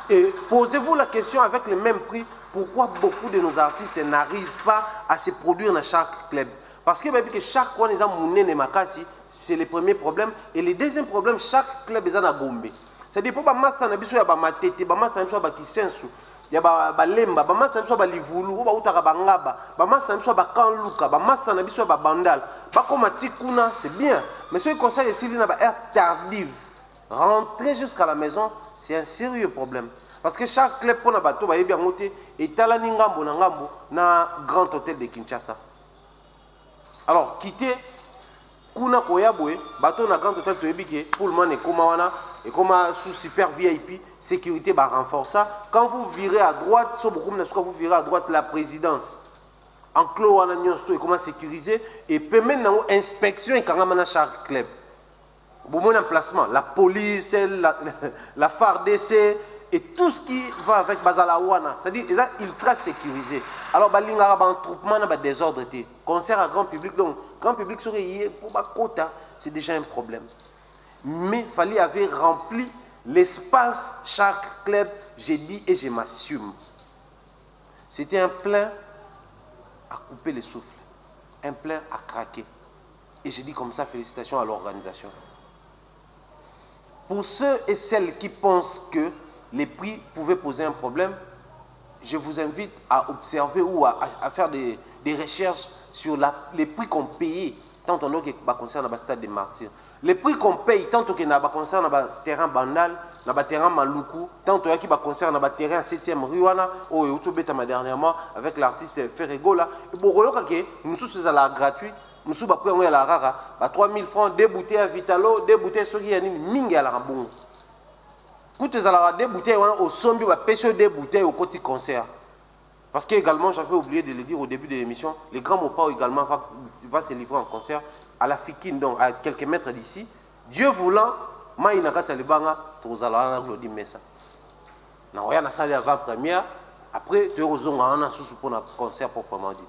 Et posez-vous la question avec le même prix. Pourquoi beaucoup de nos artistes n'arrivent pas à se produire dans chaque club? Parce que chaque fois qu'ils ont mouné makasi, c'est le premier problème. Et le deuxième problème, chaque club est à Gombe. C'est-à-dire pour master na biso ya ba matete, ba master na biso ba kisensu, ya ba lemba, ba master na biso ba livulu, ba utaka ba ngaba, ba master na biso ba kanluka, ba master na biso ba bandal. Ba komati kuna, c'est bien. Mais ce conseil ici na ba air tardive. Rentrer jusqu'à la maison, c'est un sérieux problème. Parce que chaque club pour na bateau ba yebi ngote et talani ngambo na grand hôtel de Kinshasa. Alors quitter kuna koyabwe bateau na grand hôtel to yebi ke pour le monde et comme sous super VIP sécurité ba renforcer. Quand vous virez à droite, so beaucoup na vous virez à droite la présidence. Enclos wana nyonso et comment sécuriser et permet na inspection et quand na chaque club. Bon emplacement, la police, la FARDC et tout ce qui va avec Bazalawana, c'est-à-dire qu'ils sont ultra sécurisés. Alors, il y a un troupement, il y a des désordres. Concert à grand public, donc, grand public serait pour ma quota, c'est déjà un problème. Mais il fallait avoir rempli l'espace, chaque club, j'ai dit et je m'assume. C'était un plein à couper le souffle, un plein à craquer. Et j'ai dit comme ça, félicitations à l'organisation. Pour ceux et celles qui pensent que les prix pouvaient poser un problème, je vous invite à observer ou à faire des recherches sur les prix qu'on payait tant on a que concerne le stade des martyrs. Les prix qu'on paye tant que na concerne le terrain bandal, le terrain maluku, tant on a qui concerne le terrain 7e rue ou YouTube dernièrement avec l'artiste Ferrego là, et pour que nous sommes à gratuit. Nous sommes à la rara, 3000 francs, 2 bouteilles à Vitalo, 2 bouteilles sur Yanni, mingi à la rabon. Quand tu as 2 bouteilles au sombi, tu as pêché 2 bouteilles au côté concert. Parce que également, j'avais oublié de le dire au début de l'émission, les grands Mopao également va se livrer en concert à la Fikine, donc à quelques mètres d'ici. Dieu voulant, Maïnaka Talibanga, tu as la Glodi Messa. Nous avons une salle avant-première, après tu as un concert proprement dit.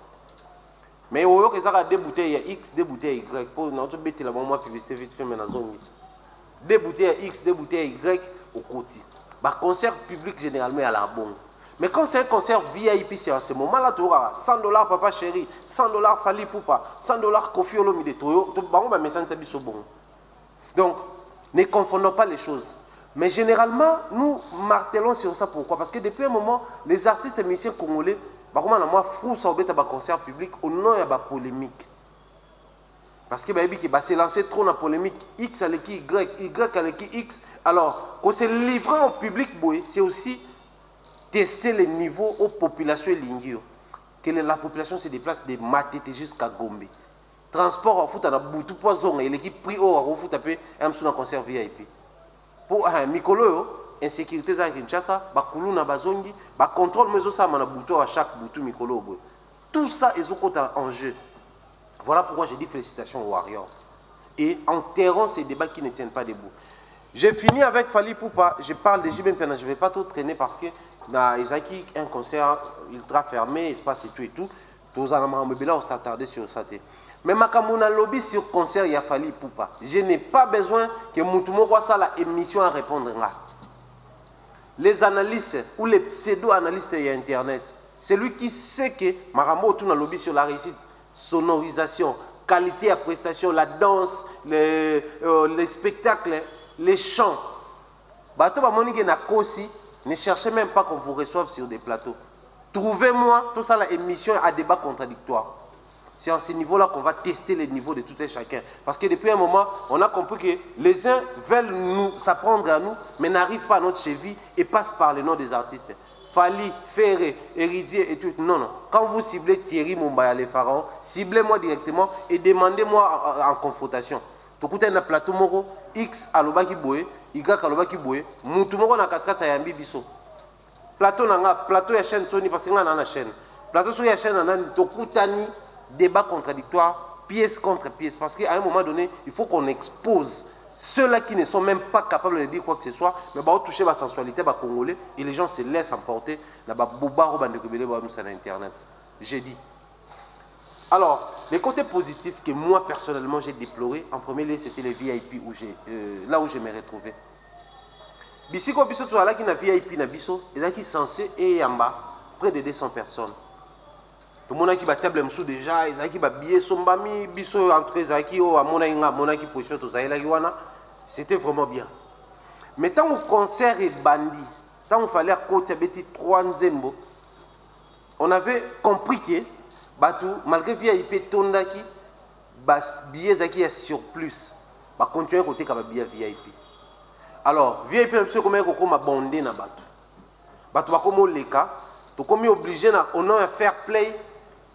Mais au lieu que ça a 2 bouteilles X, 2 bouteilles Y, pour notre bête la maman publicité vite fait dans zone. 2 bouteilles X, 2 bouteilles Y au côté. Bah concert public généralement à la bonne. Mais quand c'est un concert VIP, c'est à ce moment-là, tu auras $100 papa chéri, $100 Fali Poupa, $100 Kofi Olomide, tu vas message ça bon. Donc, ne confondons pas les choses. Mais généralement, nous martelons sur ça. Pourquoi? Parce que depuis un moment, les artistes et musiciens congolais, moi, fou ça au concert public, au nom il y a polémique. Parce que c'est lancé trop dans la polémique, X à l'équipe Y, Y à l'équipe X. Alors, quand c'est livré en public, c'est aussi tester les niveaux aux populations lingio. Que la population se déplace de Matete jusqu'à Gombe. Transport en foot à la boutou poison et l'équipe pris au foot un concert VIP. pour mikolo insécurité za Kinshasa ba kuluna bazongi ba contrôle mais ça mana buto à chaque buto mikolo boy. Tout ça ils ont en jeu. Voilà pourquoi j'ai dit félicitations aux Warriors et enterrons ces débats qui ne tiennent pas debout. J'ai fini avec Fally Ipupa, je parle de JB Mpena, je ne vais pas trop traîner parce que dans Isaki un concert ultra fermé, espace et tout. Tous on s'attarder sur ça. Mais Makamuna lobby sur concert, il y a Fally Ipupa. Je n'ai pas besoin que Moutoumou voit ça la émission à répondre. Les analystes ou les pseudo-analystes de Internet, c'est lui qui sait que Makamou tourne lobby sur la réussite, sonorisation, qualité à prestation, la danse, les spectacles, les chants. Bato Bamonike na Kosi, ne cherchez même pas qu'on vous reçoive sur des plateaux. Trouvez-moi, tout ça, la émission à débat contradictoire. C'est à ce niveau-là qu'on va tester les niveaux de tout et chacun. Parce que depuis un moment, on a compris que les uns veulent nous s'apprendre à nous, mais n'arrivent pas à notre cheville et passent par les noms des artistes. Fally, Ferré, Hérédier et tout. Non, non. Quand vous ciblez Thierry Mumbaya, les pharaons, ciblez-moi directement et demandez-moi en confrontation. Tu écoutes un plateau moro, X alobaki boye, Y alobaki boye, Moutou moro na katrata yambi biso. Plateau nanga, plateau ya chaîne Sony parce que nga na chaîne. Plateau sur ya chaîne nana, tokutani débat contradictoire, pièce contre pièce. Parce qu'à un moment donné, il faut qu'on expose ceux-là qui ne sont même pas capables de dire quoi que ce soit, mais bah toucher la sensualité, bah congolais, et les gens se laissent emporter. Là bah boba bande de bah sur internet. J'ai dit. Alors, les côtés positifs que moi personnellement j'ai déploré, en premier lieu c'était les VIP où là où je me retrouvais. Bisiko biso to ala ki na VIP na biso, ezaki censé et yamba près de 200 personnes. Tout le monde qui ba table msou déjà, ezaki ba billet sombami biso entre ezaki o amona inga mona ki position to zaila ki wana, c'était vraiment bien. Mais tant au concert et bandi, tant il fallait à côté beti 3 nzembo, on avait compris que batu malgré VIP tondaki bas billet zaki ya surplus, ba continuer côté ka ba billet VIP. Alors, VIP, je sais comment on a bondé na bateau. Bateau va comme leka, tu comme obligé on a fair play,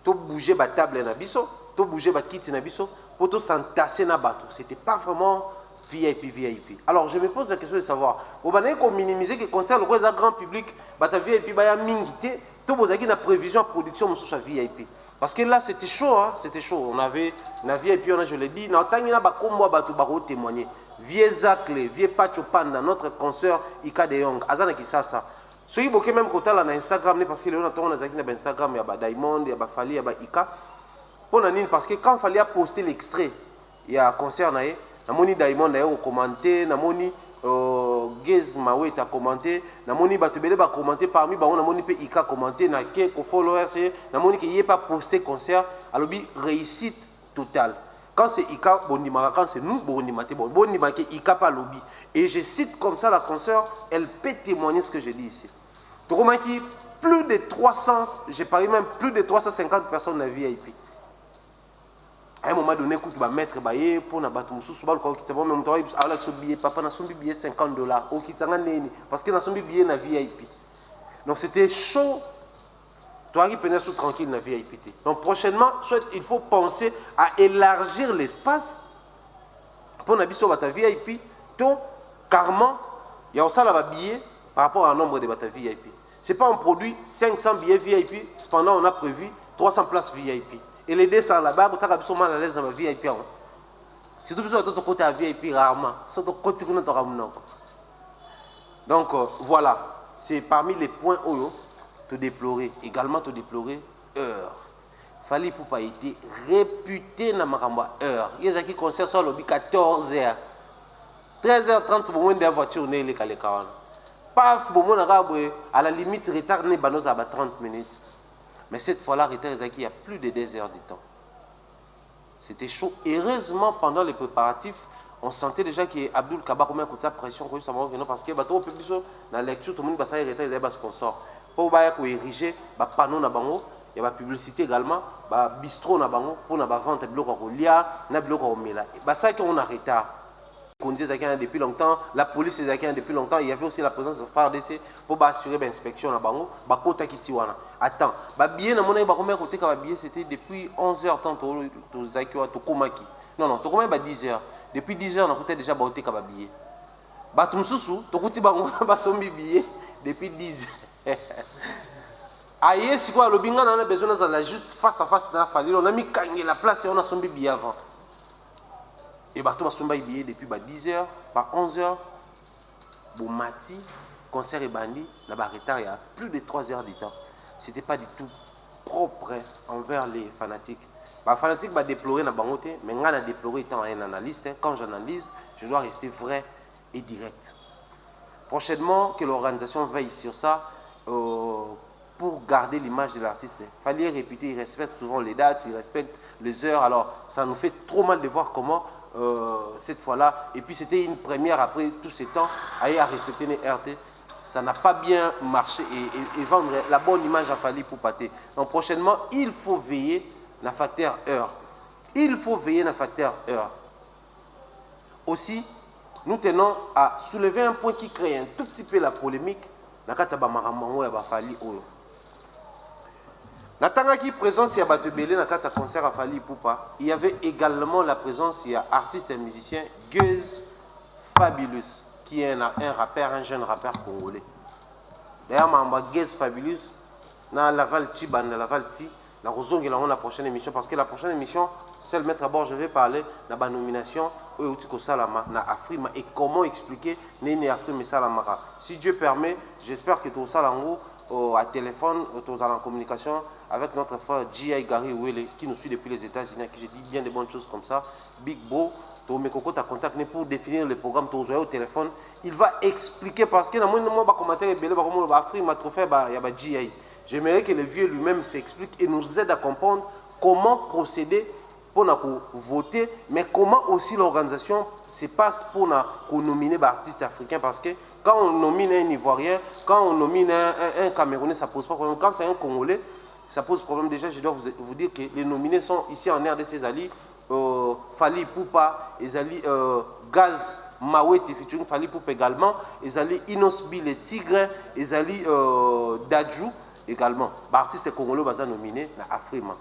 tu bouger ba table na biso, tu bouger ba kit na biso pour te s'entasser na bateau. C'était pas vraiment VIP. Alors, je me pose la question de savoir, vous allez minimiser que concert le grand public, bata VIP ba ya mingité, tu bozaki na prévision production sur VIP. Parce que là c'était chaud, hein? C'était chaud. On avait na VIP, je l'ai dit, na tangi na ba kombo bateau ba témoigner. Vieux Zakle, vieux Pacho Panda, notre consoeur Ika de Yong, Azana Kisasa. Ce qui est même côté là na Instagram, parce que les gens ont na Instagram, il y a Diamond, il y a Fally, il y a Ika. Parce que quand Fally a posté l'extrait, il y a un concert, Namoni Diamond a commenté, Namoni Gez Mawe a commenté, Namoni Batubele a commenté parmi, Namoni Ika a commenté, Nake, followers, Namoni qui n'y a pas posté concert, alors réussite totale. Quand c'est Ika Bondimaka, quand c'est nous Bondimate, Bondimake Ika pas lobby. Et je cite comme ça la consoeur, elle peut témoigner ce que je dis ici. Donc on qui plus de 300, j'ai parlé même plus de 350 personnes dans la VIP. À un moment donné, écoute, bah mettre baillé pour na bateau sous bal quoi qui te même toi avec son billet papa na son billet $50 au qui tanga neni parce que na son billet na VIP. Donc c'était chaud. Toi qui penais sous tranquille dans la VIP. Donc prochainement, soit il faut penser à élargir l'espace pour n'habiter sur ta VIP. Donc carrément, il y a aussi là billet par rapport à un nombre de bata VIP. C'est pas un produit 500 billets VIP. Cependant, on a prévu 300 places VIP. Et les 200 là-bas, vous avez mal à l'aise dans la VIP. Si tu as ton côté à VIP rarement, sur ton côté donc voilà, c'est parmi les points où te déplorer, également te déplorer heure. Fally Ipupa été réputé dans Makamba heure. Il y a qui concert sur le 14h. 13h30 pour moi de voiture né les calekawan. Paf pour moi à la limite retard né banos à 30 minutes. Mais cette fois-là retard il y a plus de 2 heures de temps. C'était chaud. Heureusement pendant les préparatifs, on sentait déjà que Abdul Kaba comme un coup de pression parce que bateau plus dans la lecture tout le monde passait retard des sponsors. Pour ériger des panneaux na bango, il y a la publicité également, des bistrot na bango pour na vente de blocs au lia, na blocs au mela. Ça qu'on a retard. On disait depuis longtemps, la police est depuis longtemps, il y avait aussi la présence de FARDC pour assurer l'inspection na bango, bakota kitiwana. Attends, billet na mona ba combien côté ka billet c'était depuis 11h tantôt to zakio to komaki. Non, to combien 10h. Depuis 10h on a coûté déjà ba ka billet. Batumsusu, tokuti bango basombi billet depuis 10 ans. Aïe, si quoi, le binga on a besoin de juste face à face dans la famille. On a mis la place et on a sombi billet avant. Et bateau basombi billet depuis 10 h, 11 h. Bon mati, concert et bandi, là bas retard il y a plus de 3 heures de temps. C'était pas du tout propre envers les fanatiques. Les fanatiques va déplorer na bangote, mais on a déploré étant un analyste. Quand j'analyse, je dois rester vrai et direct. Prochainement, que l'organisation veille sur ça pour garder l'image de l'artiste. Il fallait répéter, il respecte souvent les dates, il respecte les heures. Alors, ça nous fait trop mal de voir comment cette fois-là, et puis c'était une première après tous ces temps, à respecter les RT. Ça n'a pas bien marché et vendre la bonne image à Fally Ipupa. Donc prochainement, il faut veiller na facteur heure. Il faut veiller na facteur heure. Aussi, nous tenons à soulever un point qui crée un tout petit peu la polémique. Na kataba maramango ya ba Fally Oyo. Natanga qui présence ya bato belé na kata concert à Fally Ipupa. Il y avait également la présence il y a artiste et musicien Guz Fabulous, qui est un rappeur, un jeune rappeur congolais. D'ailleurs, je Guz Fabulous, na Laval Ti, na Laval Ti, na rozongi la prochaine émission, parce que la prochaine émission, c'est le mettre à bord, je vais parler de la nomination au Salama, na Afrima, et comment expliquer Néné Afrima et Salamara. Si Dieu permet, j'espère que tout ça à téléphone, tous en communication avec notre frère G.I. Gary Wele, qui nous suit depuis les États-Unis, qui je dis bien des bonnes choses comme ça. Big Bo, mes cocos t'a contacté pour définir le programme, tu au téléphone. Il va expliquer parce que dans mon commentaire, il y a trophée, il y a G.I. J'aimerais que le vieux lui-même s'explique et nous aide à comprendre comment procéder pour voter, mais comment aussi l'organisation se passe pour nominer des artistes africains. Parce que quand on nomine un Ivoirien, quand on nomine un Camerounais, ça pose pas de problème. Quand c'est un Congolais, ça pose problème. Déjà, je dois vous dire que les nominés sont ici en RDC, Zali, Fally Ipupa, Zali, Gaz Mawete, featuring Fally Ipupa également, Zali Inosbi, les Tigres, Zali Dadju également. Artistes congolais sont nominés dans Afrima.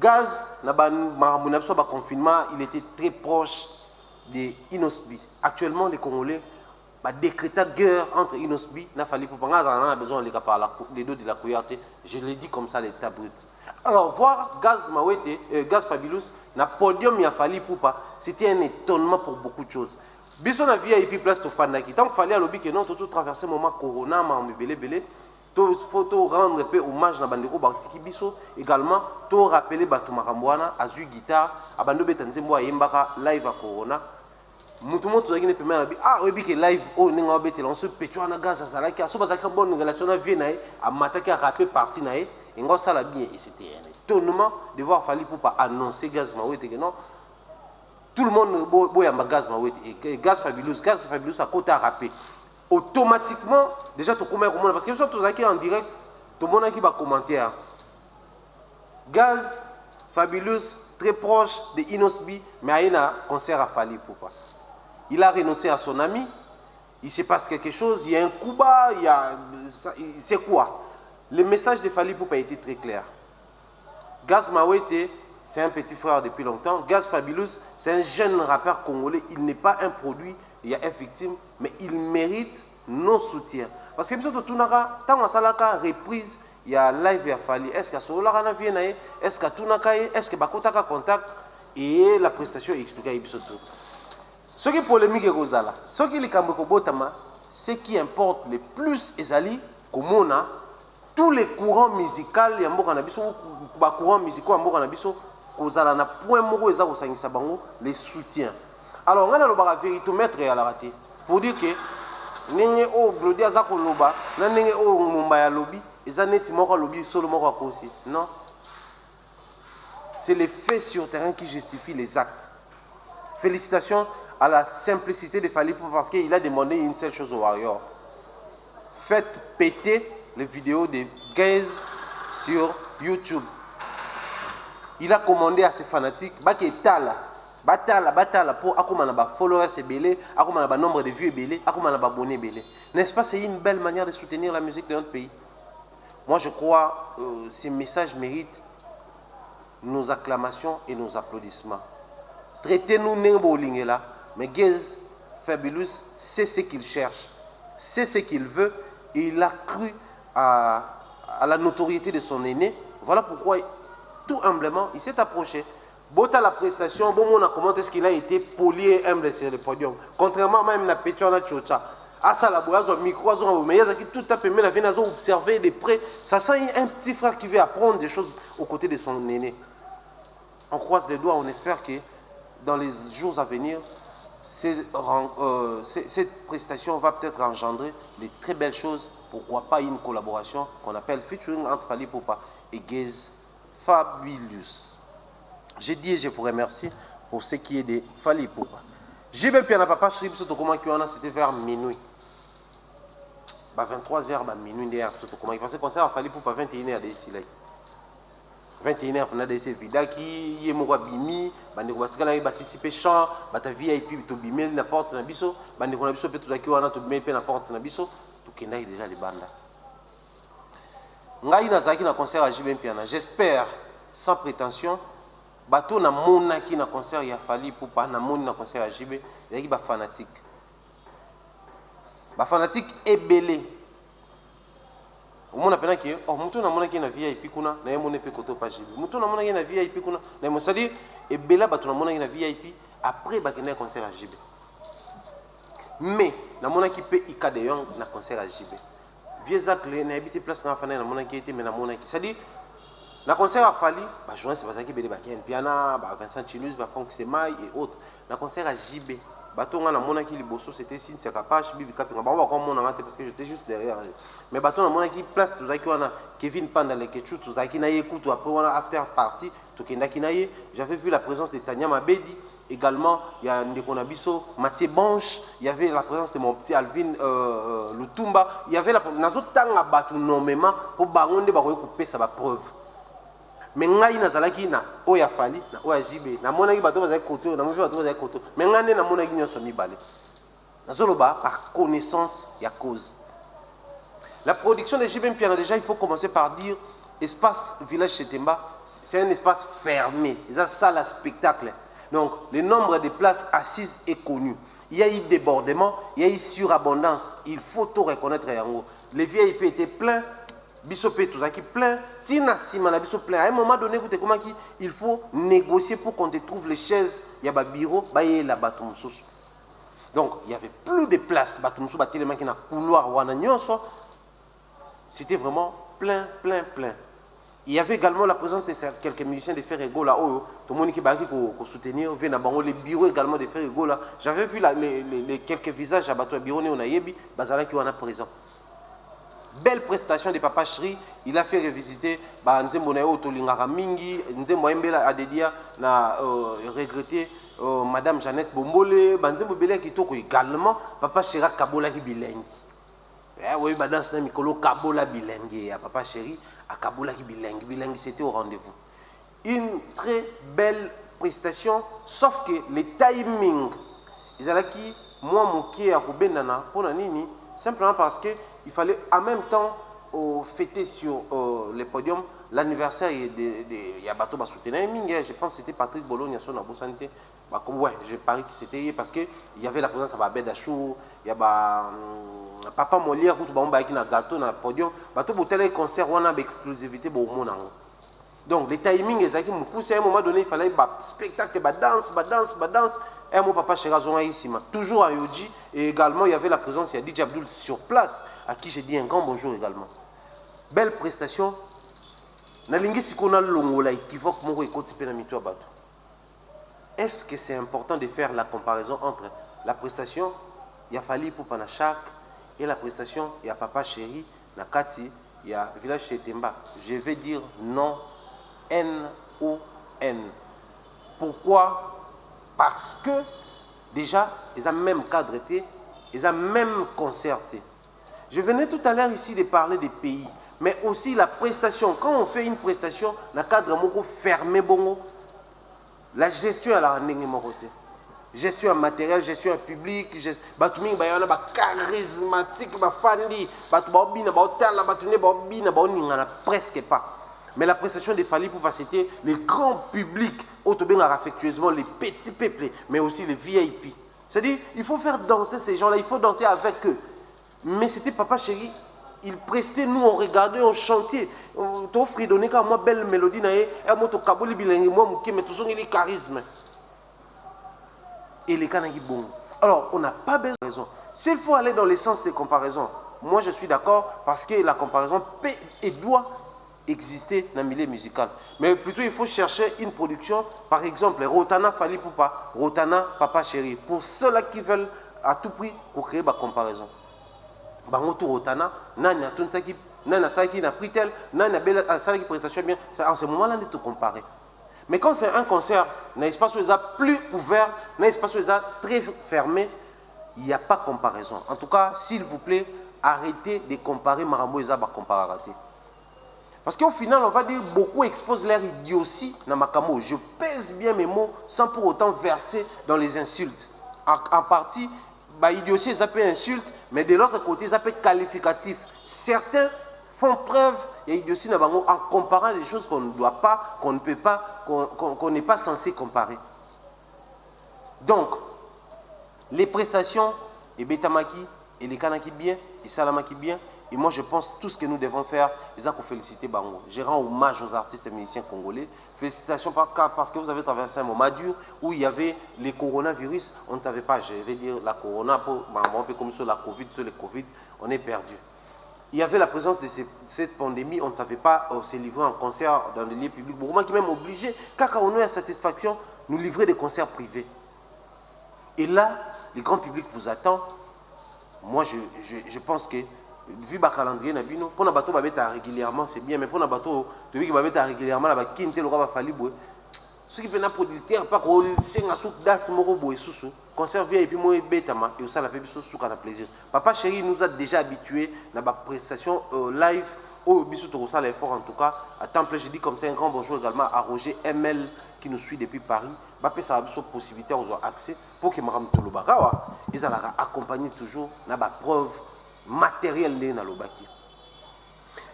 Gaz, dans confinement, il était très proche de Inosbi. Actuellement, les Congolais décrété guerre entre Inosbi et Fally Ipupa. On a besoin de les deux de la couillarde. Je le dis comme ça, l'état brut. Alors, voir Gaz Mawete, Gaz Fabulous, na podium ya Fally Ipupa, c'était un étonnement pour beaucoup de choses. Bisson a vu à Ipi Place au Fanaki. Tant qu'il fallait à l'objet que non, tout traverser le moment Corona, belé. Il faut rendre un peu hommage à Bandeko Bartiki Bisso. Également, il faut rappeler Batou Marambouana, Azu Guitare, à Bando Betanzembo, à Yembaka, live à Corona. Mutumo tu zagine pemé na bi webi ke live o ninga obete la on se petwa na gaz ça là qui a so bazaka bonne relation na vie nae a mataki a rapper parti nae ngo ça la bien et c'était un étonnement de voir Fally Ipupa annoncer Gaz Mawete que non tout le monde boya ma Gaz Mawete et Gaz Fabulous à côté à rapper automatiquement déjà to comment parce que so tu zaki en direct tout le monde qui va commenter Gaz Fabulous très proche de Inosbi mais il a un concert à Fally Ipupa. Il a renoncé à son ami, il se passe quelque chose, il y a un coup bas, c'est quoi? Le message de Fally Ipupa a été très clair. Gaz Mawete, c'est un petit frère depuis longtemps. Gaz Fabulous, c'est un jeune rappeur congolais. Il n'est pas un produit, il y a une victime, mais il mérite nos soutiens. Parce que tant qu'on a reprise, il y a live à Fally. Est-ce que Solana vient? Est-ce que Tunaka? Est-ce que Bakotaka contact? Et la prestation est expliquée à Ibisoto. Ce qui est polémique, ce qui est ce qui importe le plus, c'est tous les courants musicaux, les courants musicaux, les soutiens. Alors, on a le véritomètre à la raté pour dire que non. C'est les faits sur terrain qui justifient les actes. Félicitations à la simplicité de Fally Ipupa parce qu'il a demandé une seule chose aux Warriors. Faites péter les vidéos de Gaz sur YouTube. Il a commandé à ses fanatiques batala pour akomana followers belé, akomana nombre de vues belé, akomana abonnés belé. N'est-ce pas, c'est une belle manière de soutenir la musique de notre pays. Moi je crois que ces messages méritent nos acclamations et nos applaudissements. Traitez-nous Nengo Lingela, mais Gaz Fabulous sait ce qu'il cherche, sait ce qu'il veut, et il a cru à la notoriété de son aîné. Voilà pourquoi, tout humblement, il s'est approché. Bota la prestation, bon, on a comment est-ce qu'il a été poli et humble sur le podium. Contrairement même à Pétion à Tchocha. À ça, la boise, au micro, mais il y a tout à fait, mais la vie, observé de près. Ça sent un petit frère qui veut apprendre des choses aux côtés de son aîné. On croise les doigts, on espère que dans les jours à venir, cette prestation va peut-être engendrer de très belles choses. Pourquoi pas une collaboration qu'on appelle featuring entre Fally Ipupa et Gaze Fabulous. Je dis et je vous remercie pour ce qui est de Fally Ipupa. J'ai bien pu papa Shrib, c'était vers minuit. 23h, minuit derrière, parce que concert a Fally Ipupa 21h d'ici là. 21h, on a des vidaki, il y a des bimi, on a participé chant, bata VIP to bimel na porte na biso, bande ko na biso pe toutaki wana to bimel pe na porte na biso, to kenda déjà les banda. Ngai na zaki na concert à JB Piana. J'espère sans prétention bato na mona ki na concert ya Fally Ipupa na moni na concert à JB, yaki ba fanatique. Ba fanatique ebelé. On a appelé que oh mutu na mona ki na VIP kuna na yemone pe koto pa JB. Mutu na mona ki na VIP kuna na mo c'est-à-dire ebela bato na mona ki na VIP après ba kena concert à JB. Mais na mona ki pe Ika de Young na concert à JB. Vieux Zacle na habité place na fana na mona ki était mais na mona ki c'est-à-dire na concert à Fally ba journée c'est pas ça qui belé ba Ken Piana, ba Vincent Chilus, ba Franck Semai et autres. Na concert à JB bateau na mona ki liboso c'était Cynthia Kapache bibi kapinga ba on va comme parce que j'étais juste derrière mais bateau na mona ki place tout zaki wana Kevin Panda le Ketchu tout zaki na yekutu après on a after party to kenda kinaye j'avais vu la présence de Tania Mabedi également il y a Ndeko Nabiso Mathieu Banche il y avait la présence de mon petit Alvin Lutumba il y avait la nazo tanga batu nommément pour baronde ba ko couper ça ba preuve. Mais ngai nazalaki na oya Fally na oya JB na mona ki bato bazali koto na mofi bato bazali koto mais ngane na mona ki nyoso mibale nazoloba par connaissance ya cause. La production de JB Piana déjà il faut commencer par dire espace village Chetemba c'est un espace fermé c'est ça le spectacle donc le nombre de places assises est connu. Il y a eu débordement, il y a eu surabondance, il faut tout reconnaître yango. Les VIP étaient pleins. Bisopé tout ça qui plein, tina simana biso plein. À un moment donné, comment il faut négocier pour qu'on te trouve les chaises, il y a ba bureau, ba y la batumsous. Donc il y avait plus de place, batumsous, ba tellement qui na couloir wana nyonso. C'était vraiment plein. Il y avait également la présence de quelques musiciens de Ferrego là, tout le monde qui va soutenir, les bureaux également de Ferrego là. J'avais vu les quelques visages à bateau bureau on a yebi, bazala qui wana présent. Belle prestation de Papa Shri, il a fait revisiter Nzembo na yo tolingaka mingi, Nzembo Mbela Adedia na regretté Madame Jeannette Bombole, Nzembo Bele kitoko également Papa Shira Kabola ki bilengi. Oui, danse na mikolo Kabola bilengi ya Papa Shri à Kabola ki bilengi, bilengi c'était au rendez-vous. Une très belle prestation sauf que les timing ezalaki moi moké ya kobendana pona nini simplement parce que il fallait en même temps fêter sur le podium l'anniversaire de Yabato Basoutenay Mingue. Je pense que c'était Patrick Bologna sur Nabo Santé. Ouais, je parie que c'était parce qu'il y avait la présence de Babed Achou, il y a Papa Molière, qui a un gâteau dans le podium. Bato Boutel concert, on a une exclusivité pour le monde. Donc, les timings, à un moment donné, il fallait un spectacle, danse. Et mon papa Cherazon ici, toujours à Yoji. Et également, il y avait la présence de DJ Abdul sur place, à qui j'ai dit un grand bonjour également. Belle prestation. Est-ce que c'est important de faire la comparaison entre la prestation il y a Fally Ipupa na Chak et la prestation il y a Papa Chéri na Kati il y a village Chetemba? Je vais dire non. N-O-N. Pourquoi? Parce que déjà, ils ont même cadreté, ils ont même concerté. Je venais tout à l'heure ici de parler des pays, mais aussi la prestation. Quand on fait une prestation, le cadre est fermé, bongo, la gestion à la côté. Gestion en matériel, gestion en public, charismatique, presque pas. Mais la prestation de Fally Ipupa, c'était le grand public, affectueusement les petits peuples, mais aussi les VIP. C'est-à-dire, il faut faire danser ces gens-là, il faut danser avec eux. Mais c'était Papa Chéri, il prestait, nous on regardait, on chantait. Tu offres donner quand moi belle mélodie, et moi tu kaboli bilingue, moi mais tout ça il est charisme. Et les canards bon. Alors, on n'a pas besoin de raison. S'il faut aller dans l'essence des comparaisons, moi je suis d'accord parce que la comparaison peut et doit exister dans le milieu musical. Mais plutôt il faut chercher une production, par exemple, Rotana Fali Poupa, Rotana Papa Chéri. Pour ceux-là qui veulent à tout prix pour créer ma comparaison. Bangoto Rotana, Nana Tunsaki, Nana Saki n'a pris tel, Nana Bella Saki prestation bien. En ce moment-là, on te comparer. Mais quand c'est un concert, un espace où ils sont plus ouvert, un espace où ils sont très fermé, il n'y a pas de comparaison. En tout cas, s'il vous plaît, arrêtez de comparer Marambo et Zaba comparé. Parce qu'au final, on va dire beaucoup exposent leur idiotie dans ma camo. Je pèse bien mes mots sans pour autant verser dans les insultes. En partie, bah, idiotie, ça peut insulte, mais de l'autre côté, ça peut qualificatif. Certains font preuve d'idiotie en comparant les choses qu'on ne doit pas, qu'on ne peut pas, qu'on n'est pas censé comparer. Donc, les prestations, et Betamaki, et les Kanaki bien, et Salamaki bien, et moi je pense tout ce que nous devons faire, c'est pour féliciter Bango. Je rends hommage aux artistes et musiciens congolais. Félicitations parce que vous avez traversé un moment dur où il y avait les coronavirus, on ne savait pas, je vais dire la corona, un peu comme sur la Covid, sur le Covid, on est perdu. Il y avait la présence de cette pandémie, on ne savait pas se livrer en concert dans des lieux publics. Beaucoup qui même obligé, quand on a la satisfaction, nous livrer des concerts privés. Et là, le grand public vous attend. Moi, je pense que, vu le calendrier, pour un bateau régulièrement, c'est bien, mais pour un bateau qui régulièrement, ceux qui viennent producteur, pas qu'on sait à souk date, concert vient et puis moi, bétama, et ça, la fait souk à plaisir. Papa Chéri nous a déjà habitués à la prestation live, au bisou ça l'effort en tout cas. À temps plein, je dis comme ça, un grand bonjour également à Roger ML qui nous suit depuis Paris. Bapé ça a une possibilité, on a accès pour que Maram Tolobakawa, ils allaient accompagner toujours dans la preuve matérielle de Nalobaki.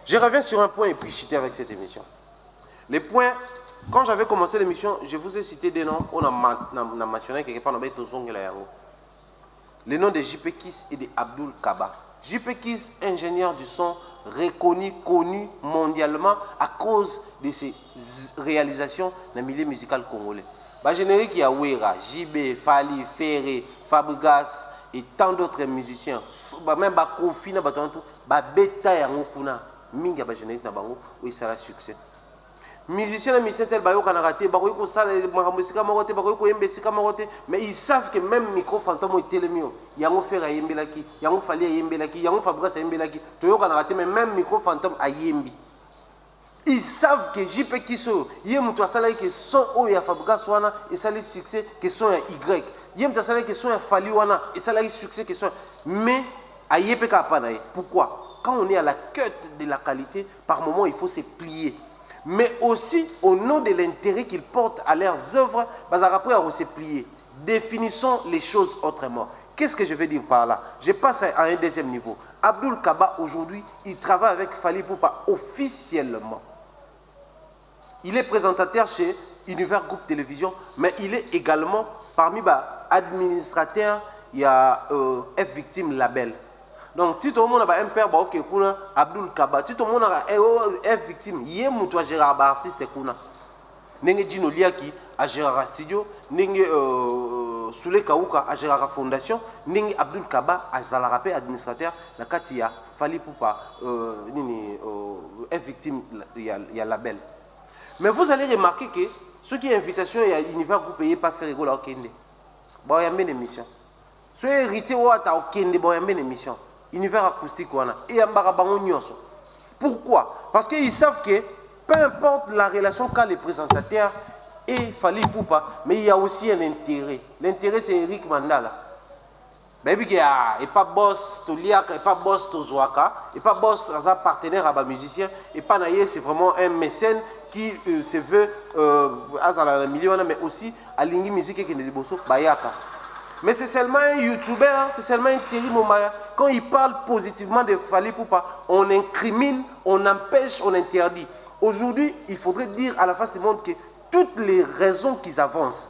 Je reviens sur un point et puis chiter avec cette émission. Les points, quand j'avais commencé l'émission, je vous ai cité des noms, on a mentionné quelque part dans les noms de JP Kiss et de Abdul Kaba. JP Kiss, ingénieur du son, reconnu, connu mondialement à cause de ses réalisations dans le milieu musical congolais. Bah, générique, il y a Ouera, JB, Fali, Ferré, Fabregas et tant d'autres musiciens. Bah, même Kofi, Beta et Angokuna, Minga, générique, où ça a succès. Musiciens et musiciens tels bayo raté, mais ils savent que même micro fantôme est télémio. Il y a un fer à Yembelaki, il y a un Fali à Yembelaki, il y a un Fabregas à Yembelaki, Toyo raté, mais même micro fantôme à Yembi. Ils savent que JP Kisso, Yemoutou Asala que son O et Fabregas wana et ça les succès que son à Y. Yemoutou Asala que son à Fali wana et ça les succès que son. Mais à YPK Apanaï. Pourquoi? Quand on est à la quête de la qualité, par moment il faut se plier. Mais aussi au nom de l'intérêt qu'ils portent à leurs œuvres, après à se plier. Définissons les choses autrement. Qu'est-ce que je veux dire par là? Je passe à un deuxième niveau. Abdul Kaba, aujourd'hui, il travaille avec Fali Poupa officiellement. Il est présentateur chez Univers Groupe Télévision, mais il est également parmi les administrateurs, il y a F Victime Label. Donc, si tout le monde a un père, Abdul Kaba, si tout le monde a un victime, il y a un Gérard artiste. Nenge Dino Liaki à Gérard Studio, Nenge Soule Kaouka à Gérard Fondation, Nenge Abdul Kaba à Zalarapé administrateur, la Katia, Fali Poupa, un victime, il y a label. Mais vous allez remarquer que ceux qui ont invitation, il y a Univers Groupe payé pas faire rigoler au Kende. Bon, il y a une émission. Ceux qui ont hérité au Kende, bon, il y a une émission. Univers acoustique et pourquoi? Parce qu'ils savent que peu importe la relation qu'a les présentateurs et Fali Poupa, mais il y a aussi un intérêt. L'intérêt c'est Eric Mandala. Baby qui est pas boss Toliaka, et pas boss Tozoaka, et pas boss un partenaire à musicien, et pas naïe, c'est vraiment un mécène qui se veut à la milieu, mais aussi à l'ingé musique qui est de Bosso Bayaka. Mais c'est seulement un youtubeur, c'est seulement un Thierry Momaya. Quand il parle positivement de Fali Poupa, on incrimine, on empêche, on interdit. Aujourd'hui, il faudrait dire à la face du monde que toutes les raisons qu'ils avancent,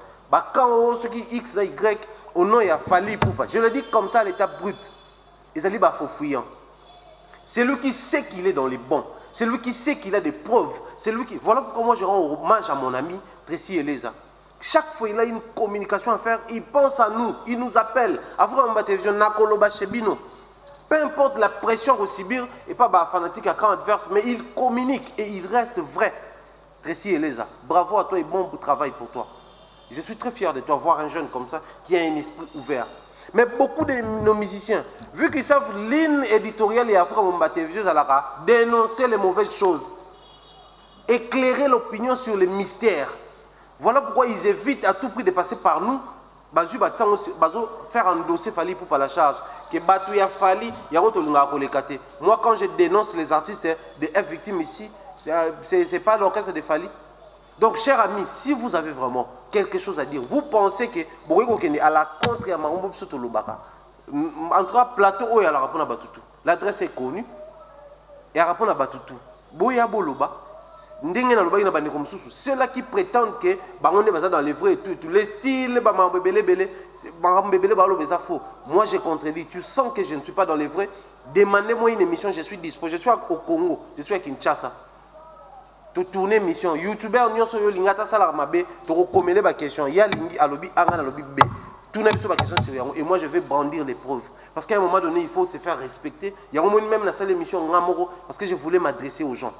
quand ceux qui X et Y, au nom, il y a Fali Poupa. Je le dis comme ça à l'état brut. Ils allaient faux fuyant. C'est lui qui sait qu'il est dans les bons. C'est lui qui sait qu'il a des preuves. C'est lui qui... Voilà pourquoi moi je rends hommage à mon ami Tracy Eleza. Chaque fois il a une communication à faire, il pense à nous, il nous appelle. Avant ma télévision, Nakoloba Chebino. Peu importe la pression au Sibir, et pas fanatique à camp adverse, mais il communique et il reste vrai. Tracy Eleza, bravo à toi et bon travail pour toi. Je suis très fier de toi, voir un jeune comme ça qui a un esprit ouvert. Mais beaucoup de nos musiciens, vu qu'ils savent ligne éditoriale et après mon télévision, dénoncer les mauvaises choses, éclairer l'opinion sur les mystères. Voilà pourquoi ils évitent à tout prix de passer par nous. Faire un dossier Fali pour la charge. Moi, quand je dénonce les artistes de F victimes ici, ce n'est pas l'orchestre de Fali. Donc, chers amis, si vous avez vraiment quelque chose à dire, vous pensez que à la contre, en tout cas, plateau où il y a la réponse à Batutu. L'adresse est connue. Et la réponse à Batutu. Boya Boloba. Ceux-là qui prétendent que dans les vrais et tout, les styles, moi je contredis. Tu sens que je ne suis pas dans les vrais. Demandez-moi une émission, je suis dispo. Je suis au Congo, je suis à Kinshasa. Tu tournes mission. YouTubeur, nous sommes lingata salarmabe. Tu recommendes ma question. Il y a lingi alobi anga alobi b. Tout n'est pas ma question sérieuse. Et moi je vais brandir les preuves. Parce qu'à un moment donné, il faut se faire respecter. Il y a un moment même la salle émission parce que je voulais m'adresser aux gens.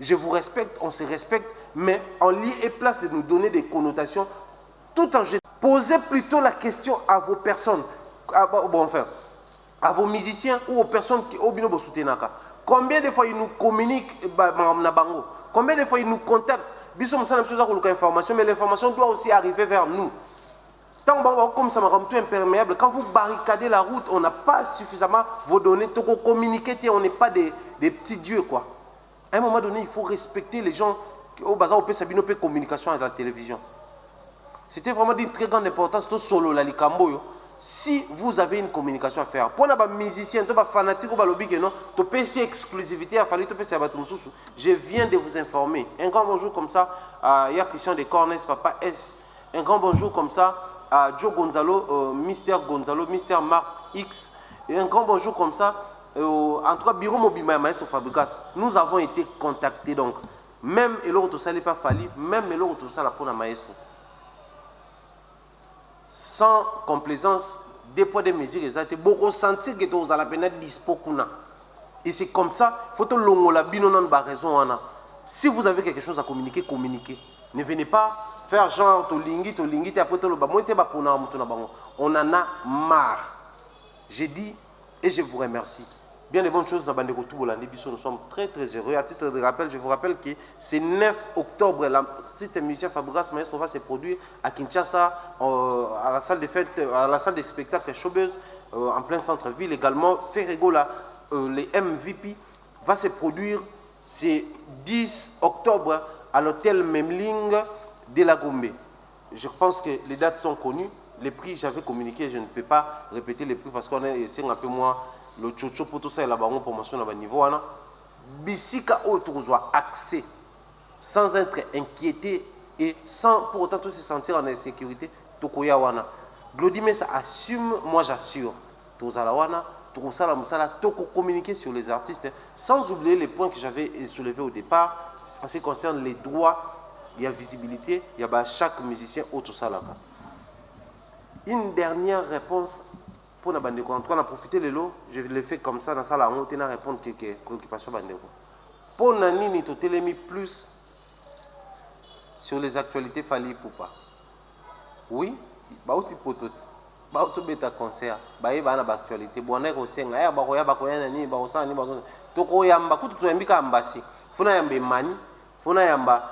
Je vous respecte, on se respecte, mais en lieu et place de nous donner des connotations, tout en jetant. Posez plutôt la question à vos personnes, à vos musiciens ou aux personnes qui ont bien soutenu. Combien de fois ils nous communiquent, combien de fois ils nous contactent. Mais l'information doit aussi arriver vers nous. Tant comme ça m'a rendu imperméable, quand vous barricadez la route, on n'a pas suffisamment vos données, on n'est pas des petits dieux, quoi. À un moment donné, il faut respecter les gens au bazar, au Sabino, communication avec la télévision. C'était vraiment d'une très grande importance, tout solo, la likambo. Si vous avez une communication à faire, pour les musiciens, les fanatiques, les exclusivité, je viens de vous informer. Un grand bonjour comme ça il y a Christian de Cornes, Papa S. Un grand bonjour comme ça à Joe Gonzalo, Mister Mark X. Et un grand bonjour comme ça. En tout cas, Bureau Mobile Maestro Fabregas, nous avons été contactés donc. Même l'autre ça n'est pas fallu, même l'autre ça la pour la maestro. Sans complaisance, des poids de mesures, ils ont beaucoup sentir que vous allez peine dispo. Et c'est comme ça, il faut que l'on la binonan ba raison. Si vous avez quelque chose à communiquer, communiquez. Ne venez pas faire genre to après to on en a marre. J'ai dit et je vous remercie. Bien des bonnes choses dans Bandeko Toubolandi, nous sommes très très heureux. À titre de rappel, je vous rappelle que c'est 9 octobre, l'artiste musicien Fabregas Maestro va se produire à Kinshasa, à la salle de fête, à la salle de spectacle Showbuzz, en plein centre-ville. Également, Ferrego, les MVP, va se produire, c'est 10 octobre à l'hôtel Memling de la Gombe. Je pense que les dates sont connues. Les prix, j'avais communiqué, je ne peux pas répéter les prix parce qu'on est essayé un peu moins. Le tchocho pour tout ça, il y a une promotion à niveau. Bisika autour accès sans être inquiété et sans pour autant se sentir en insécurité. Tokoya wana. Glodime ça assume, moi j'assure. Tozala wana, Tokosala musala, toko communiquer sur les artistes sans oublier les points que j'avais soulevés au départ. En ce qui concerne les droits, il y a visibilité, il y a chaque musicien autre ça. Une dernière réponse. Pour la bande, en tout cas, on a profité de l'eau, je l'ai fait comme ça dans la salle, on a répondu à quelques préoccupations. Pour Nani, tu t'es mis plus sur les actualités Fali Poupa. Oui, bah aussi pour tout. Bah aussi bêta concert, bah il y a une actualité. Bon, on est aussi un gars, bah koya nani, bah osa nani, bah osa. Toko yamba, kutu tu yambika ambasi. Funa yamba mani, funa yamba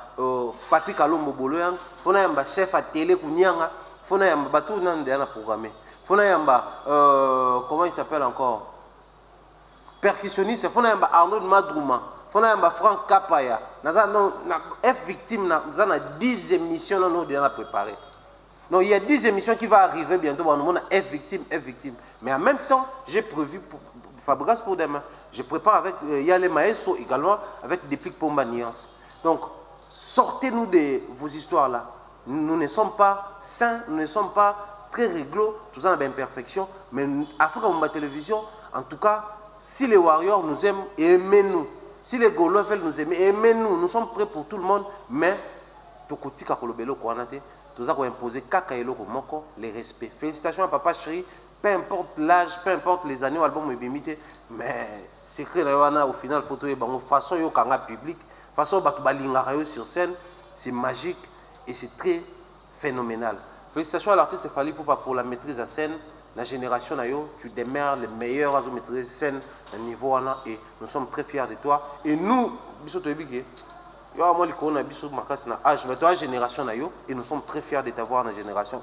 papi kalombo boloyang, funa yamba chef à télé kunyanga, funa yamba batou nan de ana programmé. Comment il s'appelle encore? Percussionniste, il faut Arnaud Madrouma, il faut Franck Kapaya. F victime, nous avons 10 émissions nous déjà préparées. Donc il y a 10 émissions qui vont arriver bientôt. On a F victime. Mais en même temps, j'ai prévu pour Fabregas pour demain. Je prépare avec Yale Maestro également avec des pics pour Nuance. Donc sortez-nous de vos histoires là. Nous ne sommes pas saints, nous ne sommes pas très réglo, tout ça a une imperfection. Mais Afrique, on télévision, en tout cas, si les Warriors nous aiment, aimez-nous. Si les Gaulois veulent nous aimer, aimez-nous. Nous sommes prêts pour tout le monde, mais tokotika kolobelo koanate, tout ça qu'on imposer kaka eloko moko, les respects. Félicitations à Papa Chéri, peu importe l'âge, peu importe les années où l'album est bimité, mais secret là au final photo est bon façon yo kanga public, façon batu balingara yo sur scène, c'est magique et c'est très phénoménal. Félicitations à l'artiste Fally Ipupa pour la maîtrise à scène. La génération Nayo, tu demeures les meilleurs à maîtriser scène à niveau et nous sommes très fiers de toi. Et nous, génération et nous sommes très fiers de t'avoir dans la génération.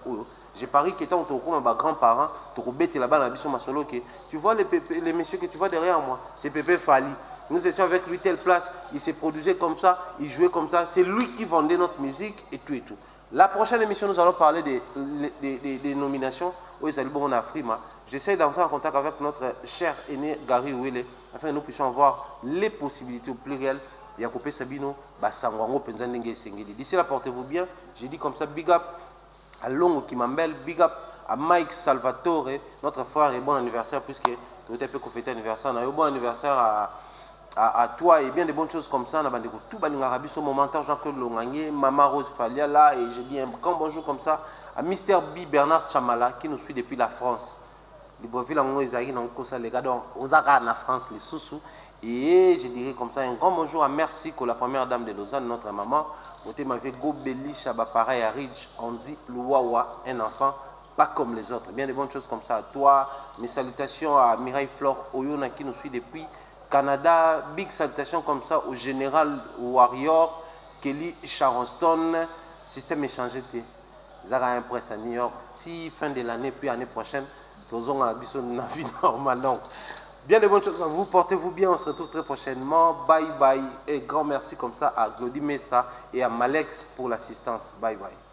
J'ai parié qu'étant mes grands-parents, tu vois les messieurs que tu vois derrière moi, c'est Pépé Fally. Nous étions avec lui telle place, il s'est produisé comme ça, il jouait comme ça. C'est lui qui vendait notre musique et tout et tout. La prochaine émission, nous allons parler des nominations. Oui, c'est bon, on a Frima. J'essaie d'entrer en contact avec notre cher aîné Gary Ouele afin que nous puissions voir les possibilités au pluriel. Yakopé Sabino, Basangwango, Penzanenge Sengeli. D'ici là, portez-vous bien. J'ai dit comme ça, big up à Longo Kimambel, big up à Mike Salvatore, notre frère, et bon anniversaire, puisque tu as pu fêter anniversaire. Bon anniversaire à toi et bien des bonnes choses comme ça. Tout Balingarabis au momentan, Jean-Claude Longagné, Mama Rose Falia là, et je dis un grand bonjour comme ça à Mr. B Bernard Chamala qui nous suit depuis la France. Les Breville en Isaïe, les gars, aux Arabes en France, les sous-sous. Et je dirais comme ça un grand bonjour à Merci, la première dame de Lausanne, notre maman. Côté m'avait Gobeli, Chaba, pareil à Ridge, on dit Louawa, un enfant, pas comme les autres. Bien des bonnes choses comme ça à toi. Mes salutations à Mireille Flore Oyona qui nous suit depuis Canada. Big salutations comme ça au général Warrior, Kelly Charleston, système échangé. Zara Impress à New York, fin de l'année, puis l'année prochaine, nous avons une vie normale. Donc, bien de bonnes choses à vous, portez-vous bien, on se retrouve très prochainement. Bye bye et grand merci comme ça à Glody Messa et à Malex pour l'assistance. Bye bye.